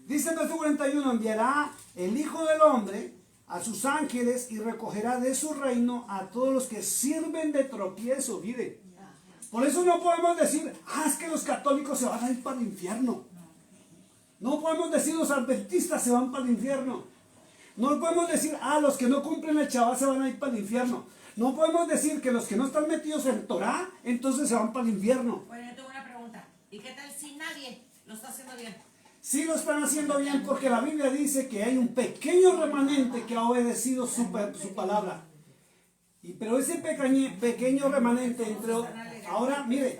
Dice en verso 41, enviará el Hijo del Hombre a sus ángeles y recogerá de su reino a todos los que sirven de tropiezo. Mire, por eso no podemos decir, es que los católicos se van a ir para el infierno. No podemos decir los adventistas se van para el infierno. No podemos decir, los que no cumplen el Shabbat se van a ir para el infierno. No podemos decir que los que no están metidos en Torah, entonces se van para el infierno. Bueno, yo tengo una pregunta. ¿Y qué tal si nadie lo está haciendo bien? Sí lo están haciendo bien porque la Biblia dice que hay un pequeño remanente que ha obedecido su palabra. Pero ese pequeño remanente, ahora mire,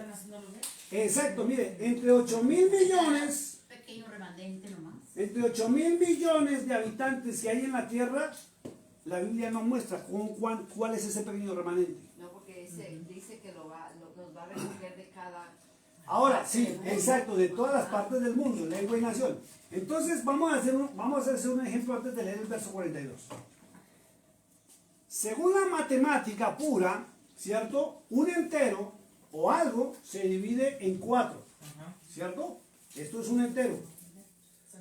exacto, mire, entre 8,000 millones, Pequeño remanente nomás. entre 8,000 millones de habitantes que hay en la tierra, la Biblia no muestra cuál es ese pequeño remanente. No, porque dice que los va a recoger de cada... Ahora, sí, exacto, de todas las partes del mundo, lengua y nación. Entonces, vamos a hacer un ejemplo antes de leer el verso 42. Según la matemática pura, ¿cierto? Un entero o algo se divide en 4, ¿cierto? Esto es un entero.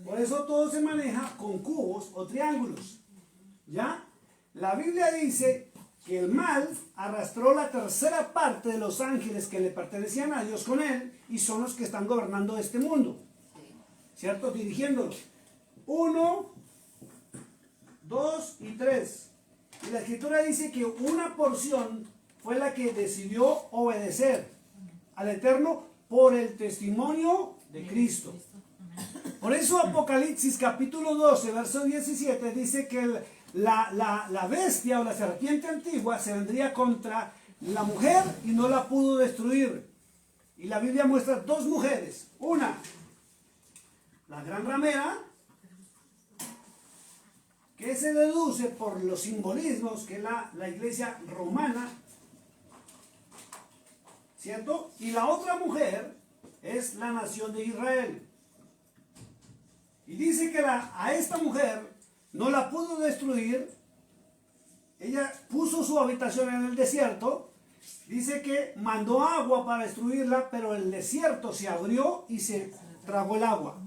Por eso todo se maneja con cubos o triángulos, ¿ya? La Biblia dice que el mal arrastró la tercera parte de los ángeles que le pertenecían a Dios con él y son los que están gobernando este mundo, ¿cierto? Dirigiéndolo. 1, 2 y 3. Y la Escritura dice que una porción fue la que decidió obedecer al Eterno por el testimonio de Cristo. Por eso Apocalipsis capítulo 12, verso 17 dice que la bestia o la serpiente antigua se vendría contra la mujer y no la pudo destruir. Y la Biblia muestra 2 mujeres. Una, la gran ramera, que se deduce por los simbolismos que es la iglesia romana, ¿cierto? Y la otra mujer es la nación de Israel. Y dice que a esta mujer no la pudo destruir. Ella puso su habitación en el desierto. Dice que mandó agua para destruirla, pero el desierto se abrió y se tragó el agua.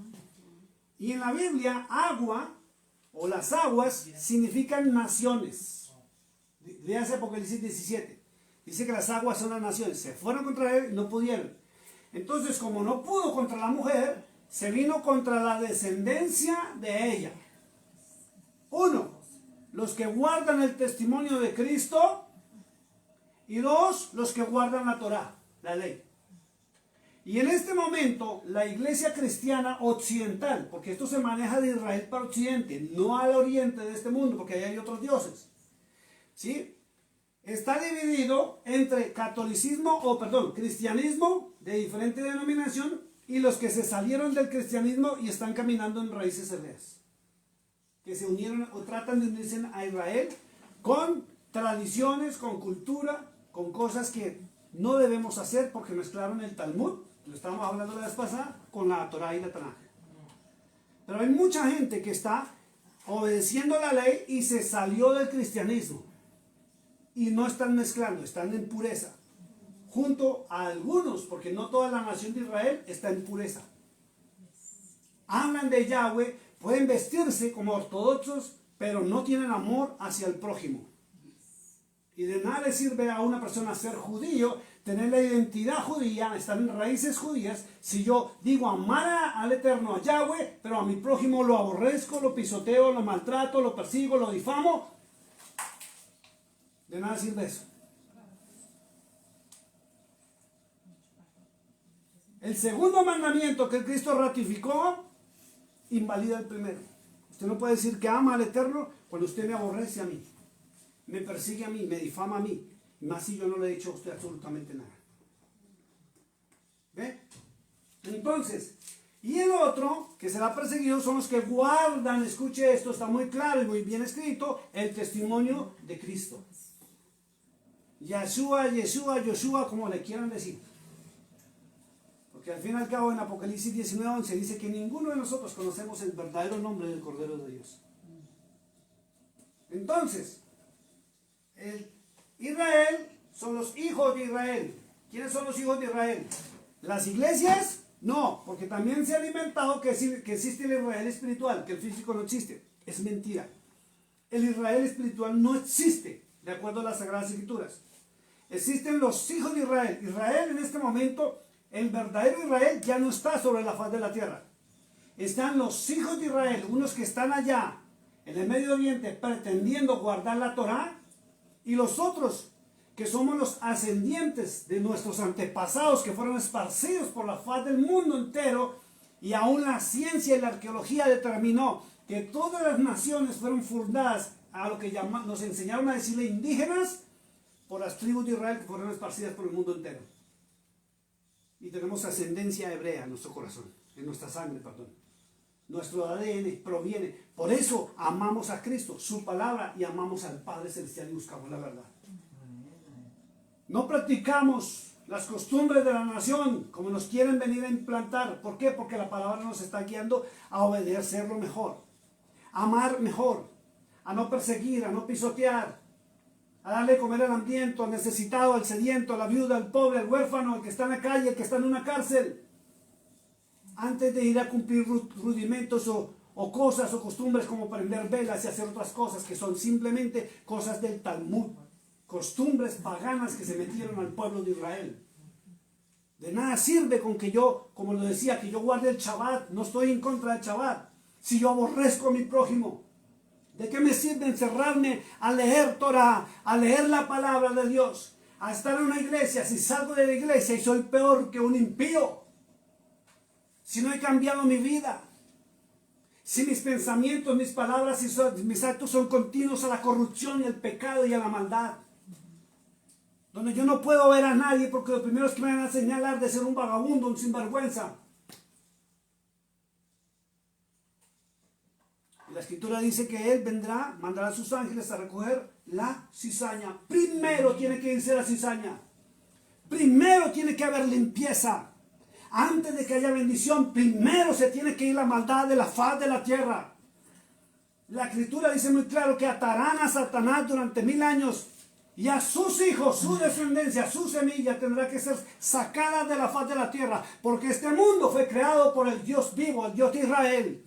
Y en la Biblia, agua o las aguas significan naciones. Léase Apocalipsis 17. Dice que las aguas son las naciones. Se fueron contra él y no pudieron. Entonces, como no pudo contra la mujer, se vino contra la descendencia de ella. 1, los que guardan el testimonio de Cristo. Y 2, los que guardan la Torah, la ley. Y en este momento, la iglesia cristiana occidental, porque esto se maneja de Israel para Occidente, no al oriente de este mundo, porque ahí hay otros dioses, ¿sí? está dividido entre cristianismo de diferente denominación y los que se salieron del cristianismo y están caminando en raíces hebreas, que se unieron o tratan de unirse a Israel con tradiciones, con cultura, con cosas que no debemos hacer porque mezclaron el Talmud, lo estábamos hablando la vez pasada, con la Torah y la Tanaj. Pero hay mucha gente que está obedeciendo la ley y se salió del cristianismo y no están mezclando, están en pureza, junto a algunos, porque no toda la nación de Israel está en pureza. Hablan de Yahweh, pueden vestirse como ortodoxos, pero no tienen amor hacia el prójimo. Y de nada le sirve a una persona ser judío, tener la identidad judía, estar en raíces judías, si yo digo amar al Eterno, a Yahweh, pero a mi prójimo lo aborrezco, lo pisoteo, lo maltrato, lo persigo, lo difamo. De nada sirve eso. El segundo mandamiento que Cristo ratificó invalida el primero. Usted no puede decir que ama al Eterno cuando usted me aborrece a mí, me persigue a mí, me difama a mí, más si yo no le he dicho a usted absolutamente nada. ¿Ve? Entonces, y el otro que será perseguido son los que guardan, escuche esto, está muy claro y muy bien escrito, el testimonio de Cristo. Yeshua, Yeshua, Yoshua, como le quieran decir. Porque al fin y al cabo en Apocalipsis 19:11 dice que ninguno de nosotros conocemos el verdadero nombre del Cordero de Dios. Entonces, Israel son los hijos de Israel. ¿Quiénes son los hijos de Israel? ¿Las iglesias? No, porque también se ha alimentado que existe el Israel espiritual, que el físico no existe. Es mentira. El Israel espiritual no existe, de acuerdo a las Sagradas Escrituras. Existen los hijos de Israel. Israel en este momento, el verdadero Israel ya no está sobre la faz de la tierra. Están los hijos de Israel, unos que están allá en el Medio Oriente pretendiendo guardar la Torá, y los otros que somos los ascendientes de nuestros antepasados que fueron esparcidos por la faz del mundo entero, y aún la ciencia y la arqueología determinó que todas las naciones fueron fundadas a lo que nos enseñaron a decirle indígenas por las tribus de Israel que fueron esparcidas por el mundo entero. Y tenemos ascendencia hebrea en nuestro corazón, en nuestra sangre, perdón. Nuestro ADN proviene. Por eso amamos a Cristo, su palabra, y amamos al Padre Celestial y buscamos la verdad. No practicamos las costumbres de la nación como nos quieren venir a implantar. ¿Por qué? Porque la palabra nos está guiando a obedecerlo mejor, a amar mejor, a no perseguir, a no pisotear, a darle de comer al hambriento, al necesitado, al sediento, a la viuda, al pobre, al huérfano, al que está en la calle, al que está en una cárcel. Antes de ir a cumplir rudimentos o cosas o costumbres como prender velas y hacer otras cosas que son simplemente cosas del Talmud, costumbres paganas que se metieron al pueblo de Israel. De nada sirve con que yo, como lo decía, que yo guarde el Shabbat. No estoy en contra del Shabbat. Si yo aborrezco a mi prójimo, ¿de qué me sirve encerrarme a leer Torah, a leer la palabra de Dios, a estar en una iglesia, si salgo de la iglesia y soy peor que un impío? Si no he cambiado mi vida, si mis pensamientos, mis palabras y mis actos son continuos a la corrupción y al pecado y a la maldad, donde yo no puedo ver a nadie porque los primeros que me van a señalar de ser un vagabundo, un sinvergüenza. Y la Escritura dice que Él vendrá, mandará a sus ángeles a recoger la cizaña. Primero tiene que irse la cizaña. Primero tiene que haber limpieza. Antes de que haya bendición, primero se tiene que ir la maldad de la faz de la tierra. La Escritura dice muy claro que atarán a Satanás durante 1000 años y a sus hijos, su descendencia, su semilla tendrá que ser sacada de la faz de la tierra, porque este mundo fue creado por el Dios vivo, el Dios de Israel.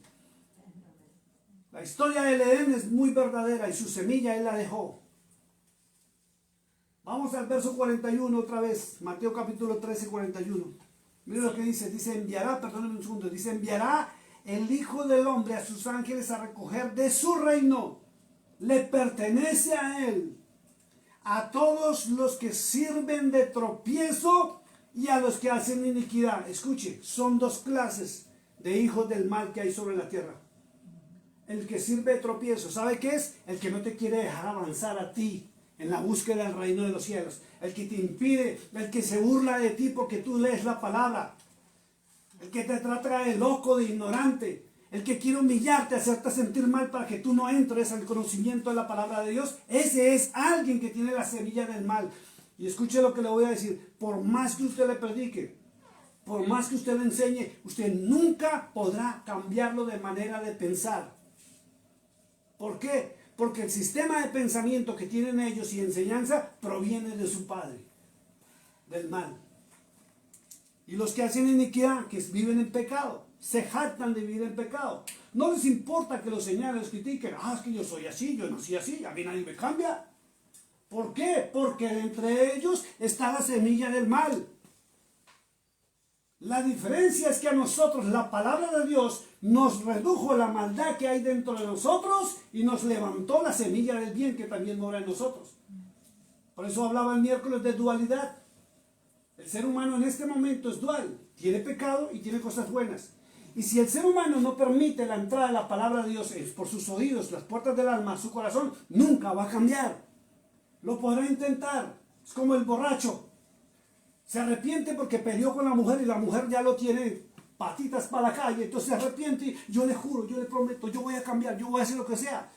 La historia del Edén es muy verdadera y su semilla Él la dejó. Vamos al verso 41 otra vez, Mateo capítulo 13, 41. Mira lo que dice, enviará, perdónenme un segundo, dice, enviará el Hijo del Hombre a sus ángeles a recoger de su reino, le pertenece a Él, a todos los que sirven de tropiezo y a los que hacen iniquidad. Escuche, son dos clases de hijos del mal que hay sobre la tierra. El que sirve de tropiezo, ¿sabe qué es? El que no te quiere dejar avanzar a ti en la búsqueda del reino de los cielos. El que te impide, el que se burla de ti porque tú lees la palabra. El que te trata de loco, de ignorante. El que quiere humillarte, hacerte sentir mal para que tú no entres al conocimiento de la palabra de Dios. Ese es alguien que tiene la semilla del mal. Y escuche lo que le voy a decir. Por más que usted le predique, por más que usted le enseñe, usted nunca podrá cambiarlo de manera de pensar. ¿Por qué? Porque el sistema de pensamiento que tienen ellos y enseñanza proviene de su padre, del mal. Y los que hacen iniquidad, que viven en pecado, se jactan de vivir en pecado. No les importa que los señalen, los critiquen. Ah, es que yo soy así, yo nací así, a mí nadie me cambia. ¿Por qué? Porque entre ellos está la semilla del mal. La diferencia es que a nosotros la palabra de Dios nos redujo la maldad que hay dentro de nosotros y nos levantó la semilla del bien que también mora en nosotros. Por eso hablaba el miércoles de dualidad. El ser humano en este momento es dual. Tiene pecado y tiene cosas buenas. Y si el ser humano no permite la entrada de la palabra de Dios por sus oídos, las puertas del alma, su corazón, nunca va a cambiar. Lo podrá intentar. Es como el borracho. Se arrepiente porque peleó con la mujer y la mujer ya lo tiene patitas para la calle. Entonces se arrepiente y yo le juro, yo le prometo, yo voy a cambiar, yo voy a hacer lo que sea.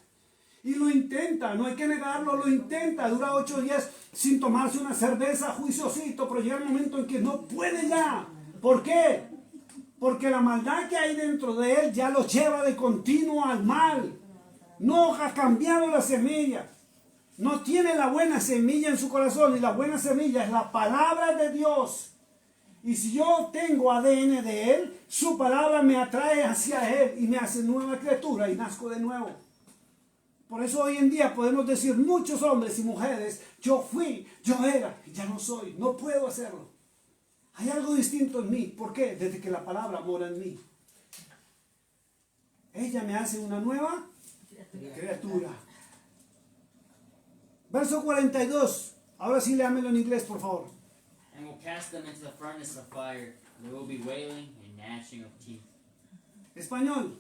Y lo intenta, no hay que negarlo, lo intenta. Dura 8 días sin tomarse una cerveza, juiciosito, pero llega el momento en que no puede ya. ¿Por qué? Porque la maldad que hay dentro de él ya lo lleva de continuo al mal. No ha cambiado la semilla. No tiene la buena semilla en su corazón, y la buena semilla es la palabra de Dios. Y si yo tengo ADN de Él, su palabra me atrae hacia Él y me hace nueva criatura y nazco de nuevo. Por eso hoy en día podemos decir muchos hombres y mujeres, yo fui, yo era, ya no soy, no puedo hacerlo. Hay algo distinto en mí. ¿Por qué? Desde que la palabra mora en mí. Ella me hace una nueva criatura. Verso 42. Ahora sí léamelo en inglés, por favor. And will cast them into the furnace of fire. There will be wailing and gnashing of teeth. Español.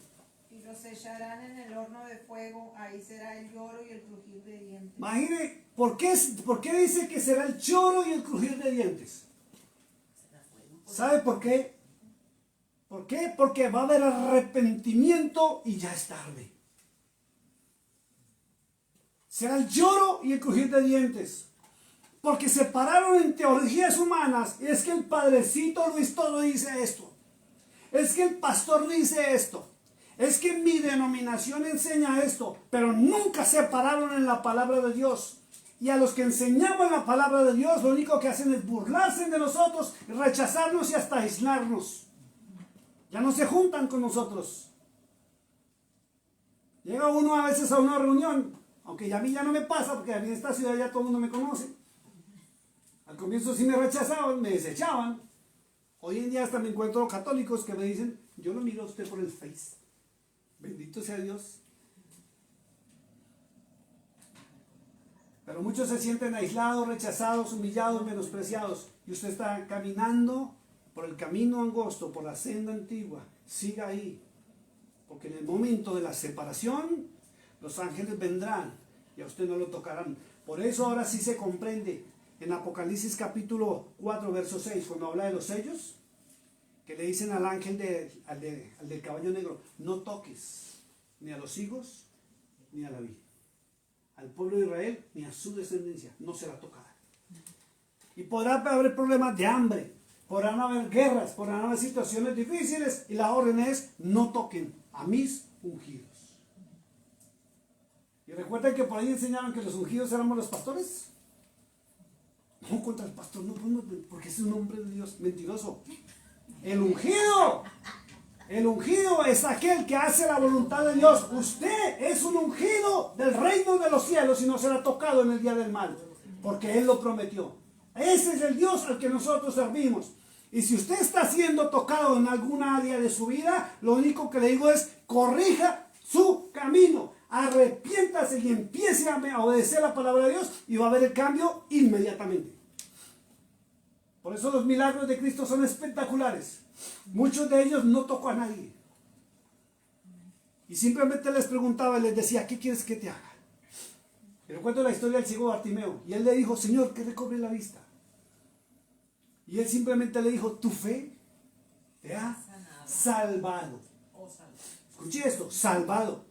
Y los echarán en el horno de fuego, ahí será el lloro y el crujir de dientes. Imagine, ¿por qué dice que será el lloro y el crujir de dientes? ¿Sabe por qué? ¿Por qué? Porque va a haber arrepentimiento y ya es tarde. Será el lloro y el crujir de dientes. Porque se pararon en teologías humanas. Es que el padrecito Luis todo dice esto. Es que el pastor dice esto. Es que mi denominación enseña esto. Pero nunca se pararon en la palabra de Dios. Y a los que enseñamos la palabra de Dios, lo único que hacen es burlarse de nosotros, rechazarnos y hasta aislarnos. Ya no se juntan con nosotros. Llega uno a veces a una reunión, aunque a mí ya no me pasa, porque a mí en esta ciudad ya todo el mundo me conoce. Al comienzo sí me rechazaban, me desechaban. Hoy en día hasta me encuentro católicos que me dicen, yo lo miro a usted por el Face. Bendito sea Dios. Pero muchos se sienten aislados, rechazados, humillados, menospreciados. Y usted está caminando por el camino angosto, por la senda antigua. Siga ahí. Porque en el momento de la separación, los ángeles vendrán y a usted no lo tocarán. Por eso ahora sí se comprende en Apocalipsis capítulo 4, verso 6, cuando habla de los sellos, que le dicen al ángel al del caballo negro, no toques ni a los higos ni a la vid. Al pueblo de Israel ni a su descendencia no se la tocará. Y podrá haber problemas de hambre, podrán haber guerras, podrán haber situaciones difíciles, y la orden es no toquen a mis ungidos. Y recuerden que por ahí enseñaron que los ungidos éramos los pastores. No, contra el pastor no podemos, porque es un hombre de Dios mentiroso. El ungido es aquel que hace la voluntad de Dios. Usted es un ungido del reino de los cielos y no será tocado en el día del mal, porque Él lo prometió. Ese es el Dios al que nosotros servimos. Y si usted está siendo tocado en alguna área de su vida, lo único que le digo es, corrija su camino, arrepiéntase y empiece a obedecer la palabra de Dios, y va a haber el cambio inmediatamente. Por eso los milagros de Cristo son espectaculares. Muchos de ellos no tocó a nadie. Y simplemente les preguntaba y les decía, ¿qué quieres que te haga? Pero cuento la historia del ciego Bartimeo. Y él le dijo, Señor, que recobre la vista. Y él simplemente le dijo, tu fe te ha salvado. Escuche esto, salvado.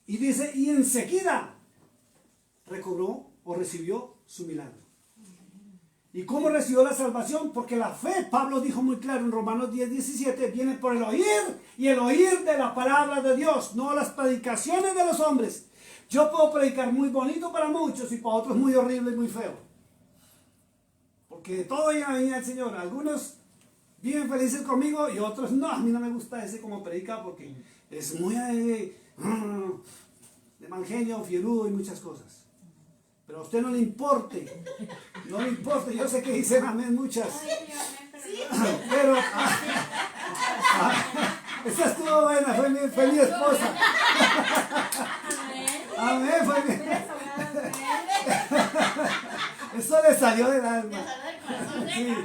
Y dice, y enseguida recobró o recibió su milagro. ¿Y cómo recibió la salvación? Porque la fe, Pablo dijo muy claro en Romanos 10:17, viene por el oír y el oír de la palabra de Dios, no las predicaciones de los hombres. Yo puedo predicar muy bonito para muchos y para otros muy horrible y muy feo. Porque de todo viene el Señor. Algunos viven felices conmigo y otros no. A mí no me gusta ese como predica porque es muy de mal genio, fierudo y muchas cosas. Pero a usted no le importe. No le importe. Yo sé que dicen amén muchas. Pero esa estuvo buena. Fue mi esposa. Amén. Fue mi... Eso le salió del alma. Sí.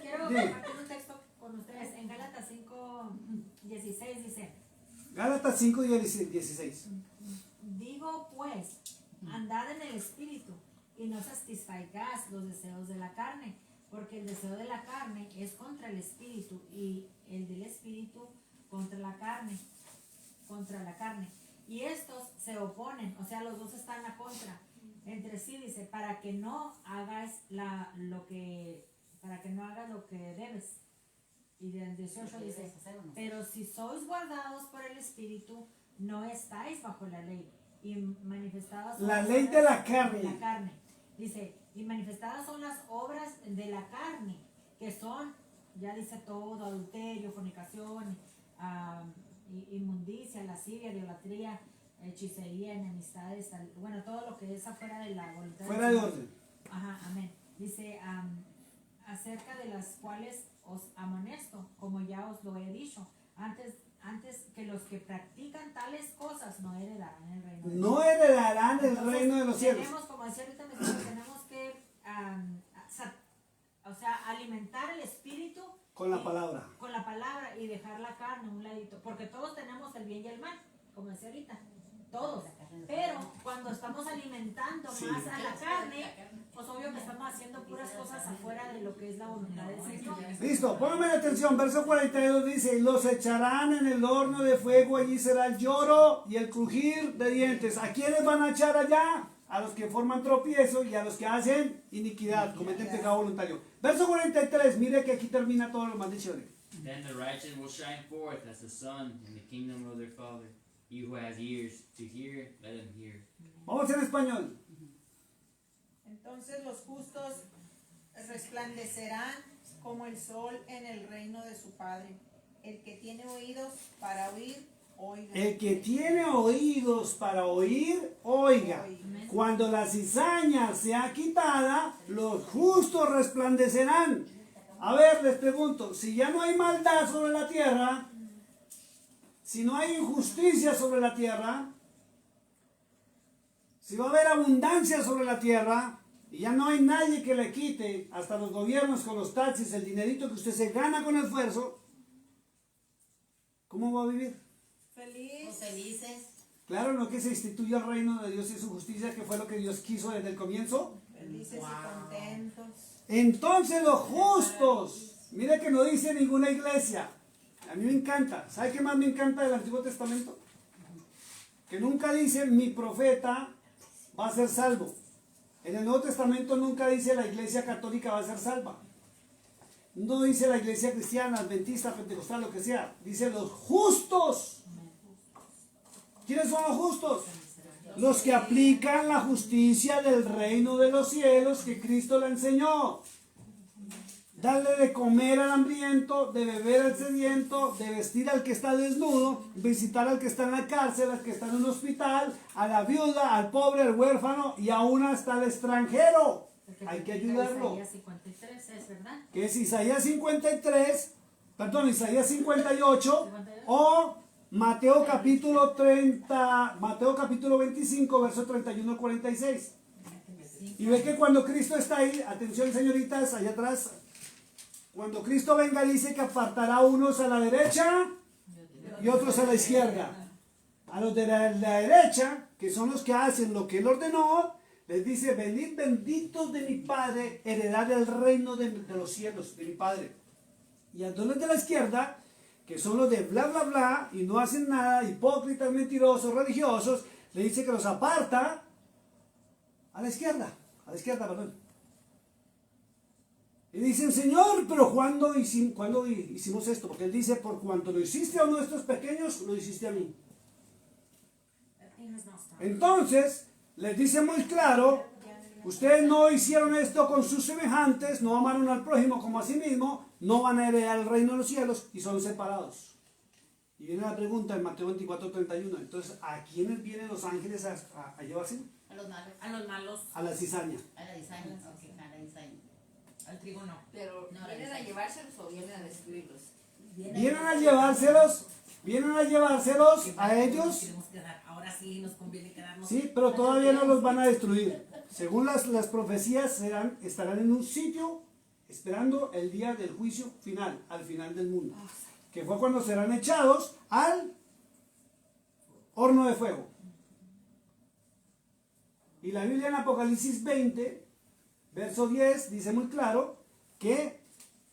Quiero compartir un texto con ustedes. En Gálatas 5:16 dice: Gálatas 5:16. Digo pues, andad en el espíritu y no satisfagáis los deseos de la carne, porque el deseo de la carne es contra el espíritu y el del espíritu contra la carne. Y estos se oponen, o sea, los dos están a contra entre sí, dice, para que no hagas lo que debes. Y en 18 dice, pero si sois guardados por el espíritu, no estáis bajo la ley. Y manifestadas son La las ley obras de la carne. de la carne. Dice, y manifestadas son las obras de la carne, que son, ya dice todo, adulterio, fornicación, inmundicia, lascivia, idolatría, hechicería, enemistades, bueno, todo lo que es afuera de la voluntad. Fuera de orden. Ajá, amén. Dice, acerca de las cuales os amonesto, como ya os lo he dicho, antes que los que practican tales cosas no heredarán el reino de Dios. No heredarán el reino de los cielos. Tenemos, como decía ahorita, tenemos que alimentar el espíritu Con la palabra. Con la palabra y dejar la carne a un ladito, porque todos tenemos el bien y el mal, como decía ahorita, todos. Pero cuando estamos alimentando más a la carne, pues obvio que estamos haciendo puras cosas afuera de lo que es la voluntad del Señor. Listo, póngame atención, verso 42 dice, los echarán en el horno de fuego, allí será el lloro y el crujir de dientes. ¿A quiénes van a echar allá? A los que forman tropiezo y a los que hacen iniquidad, cometen pecado voluntario. Verso 43, mire que aquí termina todas las maldiciones. Then the righteous will shine forth as the sun in the kingdom of their Father. He who has ears to hear, let him hear. Vamos en español. Entonces los justos resplandecerán como el sol en el reino de su Padre. El que tiene oídos para oír, oiga. El que tiene oídos para oír, oiga. Cuando la cizaña sea quitada, los justos resplandecerán. A ver, les pregunto, si ya no hay maldad sobre la tierra, si no hay injusticia sobre la tierra, si va a haber abundancia sobre la tierra, y ya no hay nadie que le quite, hasta los gobiernos con los taxis, el dinerito que usted se gana con esfuerzo, ¿cómo va a vivir? Feliz. Felices. Claro, no que se instituya el reino de Dios y su justicia, que fue lo que Dios quiso desde el comienzo. Felices y contentos. Entonces los justos, mire que no dice ninguna iglesia, a mí me encanta. ¿Sabe qué más me encanta del Antiguo Testamento? Que nunca dice mi profeta va a ser salvo. En el Nuevo Testamento nunca dice la iglesia católica va a ser salva. No dice la iglesia cristiana, adventista, pentecostal, lo que sea. Dice los justos. ¿Quiénes son los justos? Los que aplican la justicia del reino de los cielos que Cristo le enseñó. Darle de comer al hambriento, de beber al sediento, de vestir al que está desnudo, visitar al que está en la cárcel, al que está en un hospital, a la viuda, al pobre, al huérfano y aún hasta al extranjero. Hay que ayudarlo. Isaías 53 es, ¿verdad? Que es Isaías 53, perdón, Isaías 58 o Mateo capítulo 30, Mateo capítulo 25, verso 31 al 46. Y ve que cuando Cristo está ahí, atención señoritas, allá atrás, cuando Cristo venga dice que apartará unos a la derecha y otros a la izquierda. A los de la derecha, que son los que hacen lo que Él ordenó, les dice, venid benditos de mi Padre, heredad el reino de los cielos, de mi Padre. Y a los de la izquierda, que son los de bla bla bla, y no hacen nada, hipócritas, mentirosos, religiosos, le dice que los aparta a la izquierda, perdón. Y dicen, Señor, pero ¿cuándo hicimos esto? Porque Él dice, por cuanto lo hiciste a uno de estos pequeños, lo hiciste a mí. Entonces, les dice muy claro, ustedes no hicieron esto con sus semejantes, no amaron al prójimo como a sí mismo, no van a heredar el reino de los cielos y son separados. Y viene la pregunta en Mateo 24:31. Entonces, ¿a quiénes vienen los ángeles a llevarse? A los malos. A los malos, A la cizaña. A la diseña. Ok, a la diseña. al trigo no. Pero No, ¿vienen a llevárselos o vienen a destruirlos? Vienen a llevárselos a ellos. Queremos quedar. Ahora sí nos conviene quedarnos. Sí, pero todavía no los van a destruir. Según las profecías, estarán en un sitio esperando el día del juicio final, al final del mundo. Que fue cuando serán echados al horno de fuego. Y la Biblia en Apocalipsis 20, verso 10, dice muy claro que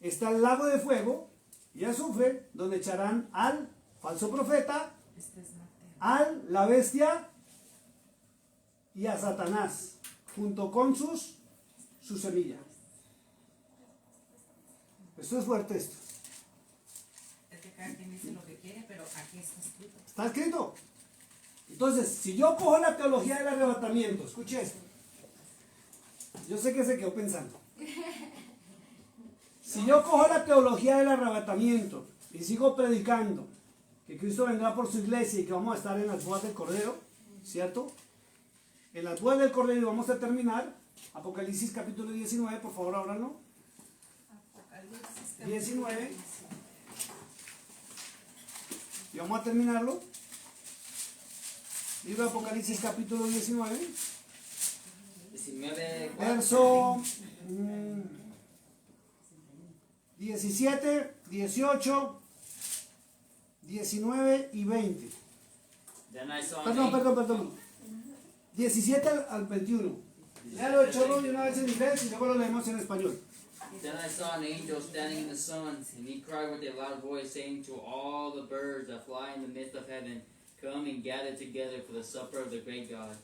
está el lago de fuego y azufre, donde echarán al falso profeta, a la bestia y a Satanás, junto con su semilla. Esto es fuerte esto. Es que cada quien dice lo que quiere, pero aquí está escrito. ¿Está escrito? Entonces, si yo cojo la teología del arrebatamiento, escuche esto. Yo sé que se quedó pensando. Si yo cojo la teología del arrebatamiento y sigo predicando que Cristo vendrá por su iglesia y que vamos a estar en las bodas del Cordero, ¿cierto? En las bodas del Cordero vamos a terminar. Apocalipsis capítulo 19, por favor, ábranlo. 19. Y vamos a terminarlo. Libro de Apocalipsis capítulo 19. 19, Verso 17, 18, 19 y 20. Then I saw Perdón. 17 al 21. Léalo de chorro de una vez en inglés y luego lo leemos en español. Then I saw an angel standing in the sun, and he cried with a loud voice, saying to all the birds that fly in the midst of heaven, come and gather together for the supper of the great God,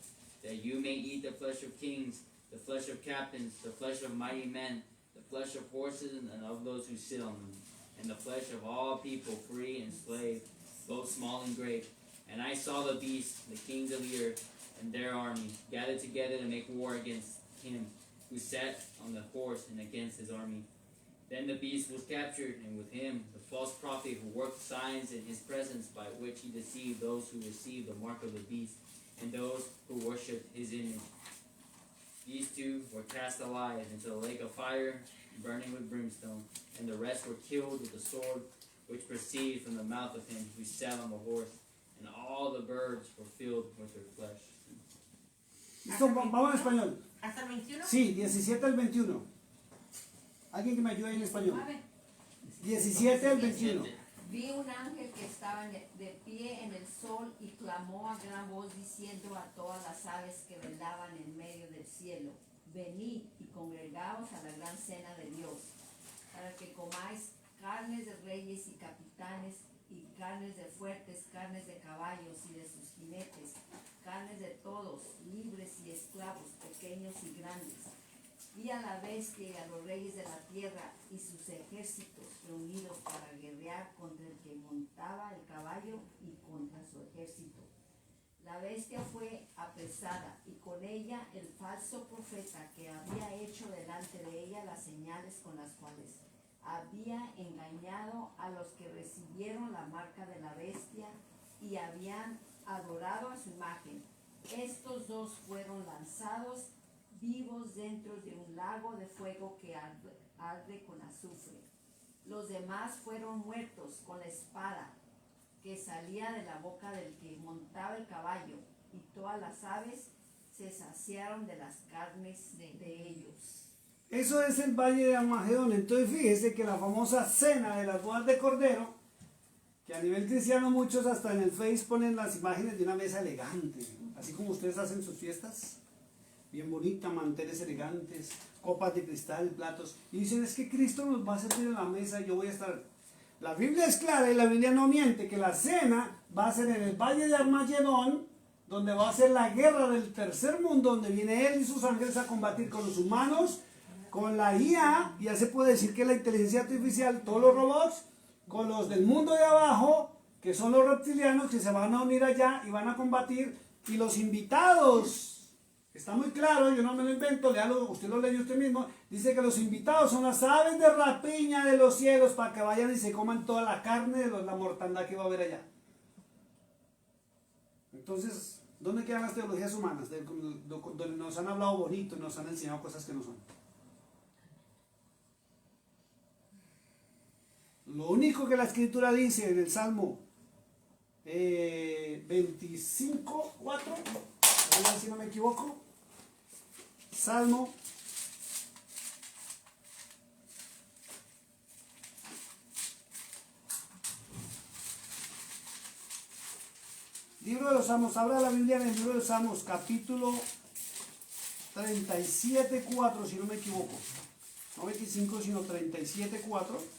that you may eat the flesh of kings, the flesh of captains, the flesh of mighty men, the flesh of horses and of those who sit on them, and the flesh of all people, free and slave, both small and great. And I saw the beasts, the kings of the earth, and their army, gathered together to make war against him who sat on the horse and against his army. Then the beast was captured, and with him the false prophet who worked signs in his presence, by which he deceived those who received the mark of the beast, and those who worshipped his image. These two were cast alive into the lake of fire, burning with brimstone, and the rest were killed with the sword which proceeded from the mouth of him who sat on the horse, and all the birds were filled with their flesh. Listo, vamos en español. ¿Hasta el 21? Sí, 17 al 21. Alguien que me ayude en español. 17 al 21. Vi un ángel que estaba de pie en el sol y clamó a gran voz diciendo a todas las aves que velaban en medio del cielo: venid y congregaos a la gran cena de Dios, para que comáis carnes de reyes y capitanes, y carnes de fuertes, carnes de caballos y de sus jinetes, carnes de todos, libres y esclavos, pequeños y grandes. Y a la bestia y a los reyes de la tierra y sus ejércitos reunidos para guerrear contra el que montaba el caballo y contra su ejército. La bestia fue apresada y con ella el falso profeta que había hecho delante de ella las señales con las cuales había engañado a los que recibieron la marca de la bestia y habían adorado a su imagen. Estos dos fueron lanzados vivos dentro de un lago de fuego que arde con azufre. Los demás fueron muertos con la espada que salía de la boca del que montaba el caballo, y todas las aves se saciaron de las carnes de ellos. Eso es el valle de Armagedón. Entonces fíjese que la famosa cena de las bodas de Cordero, que a nivel cristiano muchos hasta en el Face ponen las imágenes de una mesa elegante, así como ustedes hacen sus fiestas, bien bonitas, manteles elegantes, copas de cristal, platos, y dicen, es que Cristo nos va a servir en la mesa y yo voy a estar. La Biblia es clara y la Biblia no miente, que la cena va a ser en el valle de Armagedón, donde va a ser la guerra del tercer mundo, donde viene Él y sus ángeles a combatir con los humanos, con la IA, ya se puede decir que la inteligencia artificial, todos los robots, con los del mundo de abajo, que son los reptilianos, que se van a unir allá y van a combatir, y los invitados, está muy claro, yo no me lo invento, léalo, usted lo leyó usted mismo, dice que los invitados son las aves de rapiña de los cielos para que vayan y se coman toda la carne de la mortandad que va a haber allá. Entonces, ¿dónde quedan las teologías humanas? Donde nos han hablado bonito y nos han enseñado cosas que no son. Lo único que la escritura dice en el Salmo 25, 4, a ver si no me equivoco, Salmo libro de los Salmos, abra la Biblia en el libro de los Salmos, capítulo 37, 4, si no me equivoco, no 25 sino 37, 4.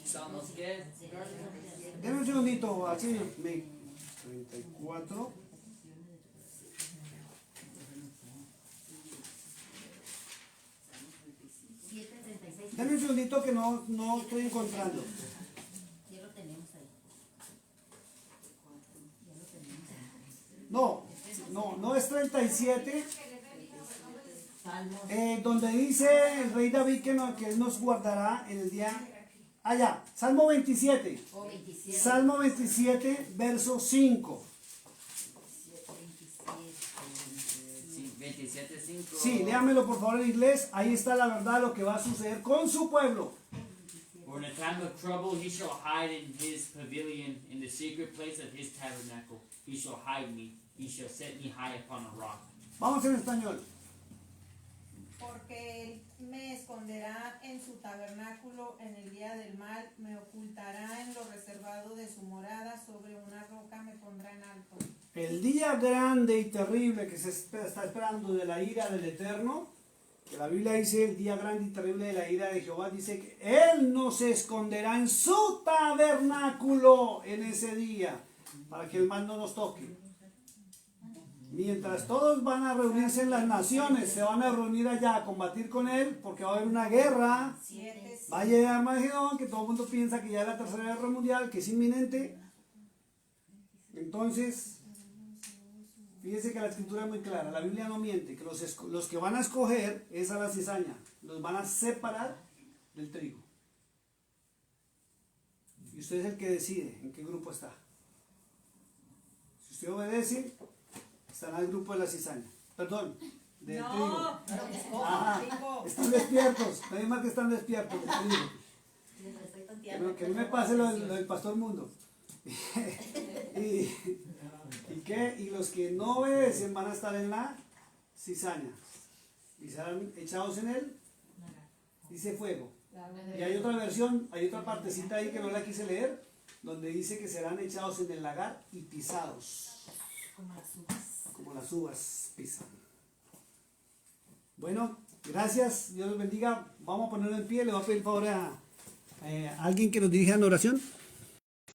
Salmos qué? Denme un segundito, así me 34. Denme un segundito que no estoy encontrando. Ya lo tenemos ahí. No es 37. Donde dice el rey David que Él nos guardará en el día. Allá, Salmo 27. O 27. Salmo 27, verso 5. 27:5. Sí, léamelo por favor en inglés. Ahí está la verdad de lo que va a suceder con su pueblo. For in a time of trouble he shall hide in his pavilion, in the secret place of his tabernacle. He shall hide me, he shall set me high upon a rock. Vamos en español. Porque Él me esconderá en su tabernáculo en el día del mal, me ocultará en lo reservado de su morada, sobre una roca me pondrá en alto. El día grande y terrible que se está esperando de la ira del Eterno, que la Biblia dice el día grande y terrible de la ira de Jehová, dice que Él no se esconderá en su tabernáculo en ese día, para que el mal no nos toque. Mientras todos van a reunirse en las naciones, se van a reunir allá a combatir con Él, porque va a haber una guerra, Valle de Armagedón, que todo el mundo piensa que ya es la tercera guerra mundial, que es inminente. Entonces, fíjense que la escritura es muy clara, la Biblia no miente, que los que van a escoger es a la cizaña, los van a separar del trigo. Y usted es el que decide en qué grupo está. Si usted obedece, estará en el grupo de la cizaña, perdón, del trigo. Ajá, están despiertos, nadie más que están despiertos del trigo. Que no me pase lo del pastor Mundo. Y los que no obedecen van a estar en la cizaña y serán echados en él, dice fuego. Y hay otra versión, hay otra partecita ahí que no la quise leer, donde dice que serán echados en el lagar y pisados, como las uvas pisan. Bueno, gracias, Dios los bendiga. Vamos a ponerlo en pie, le voy a pedir favor a alguien que nos dirija en oración.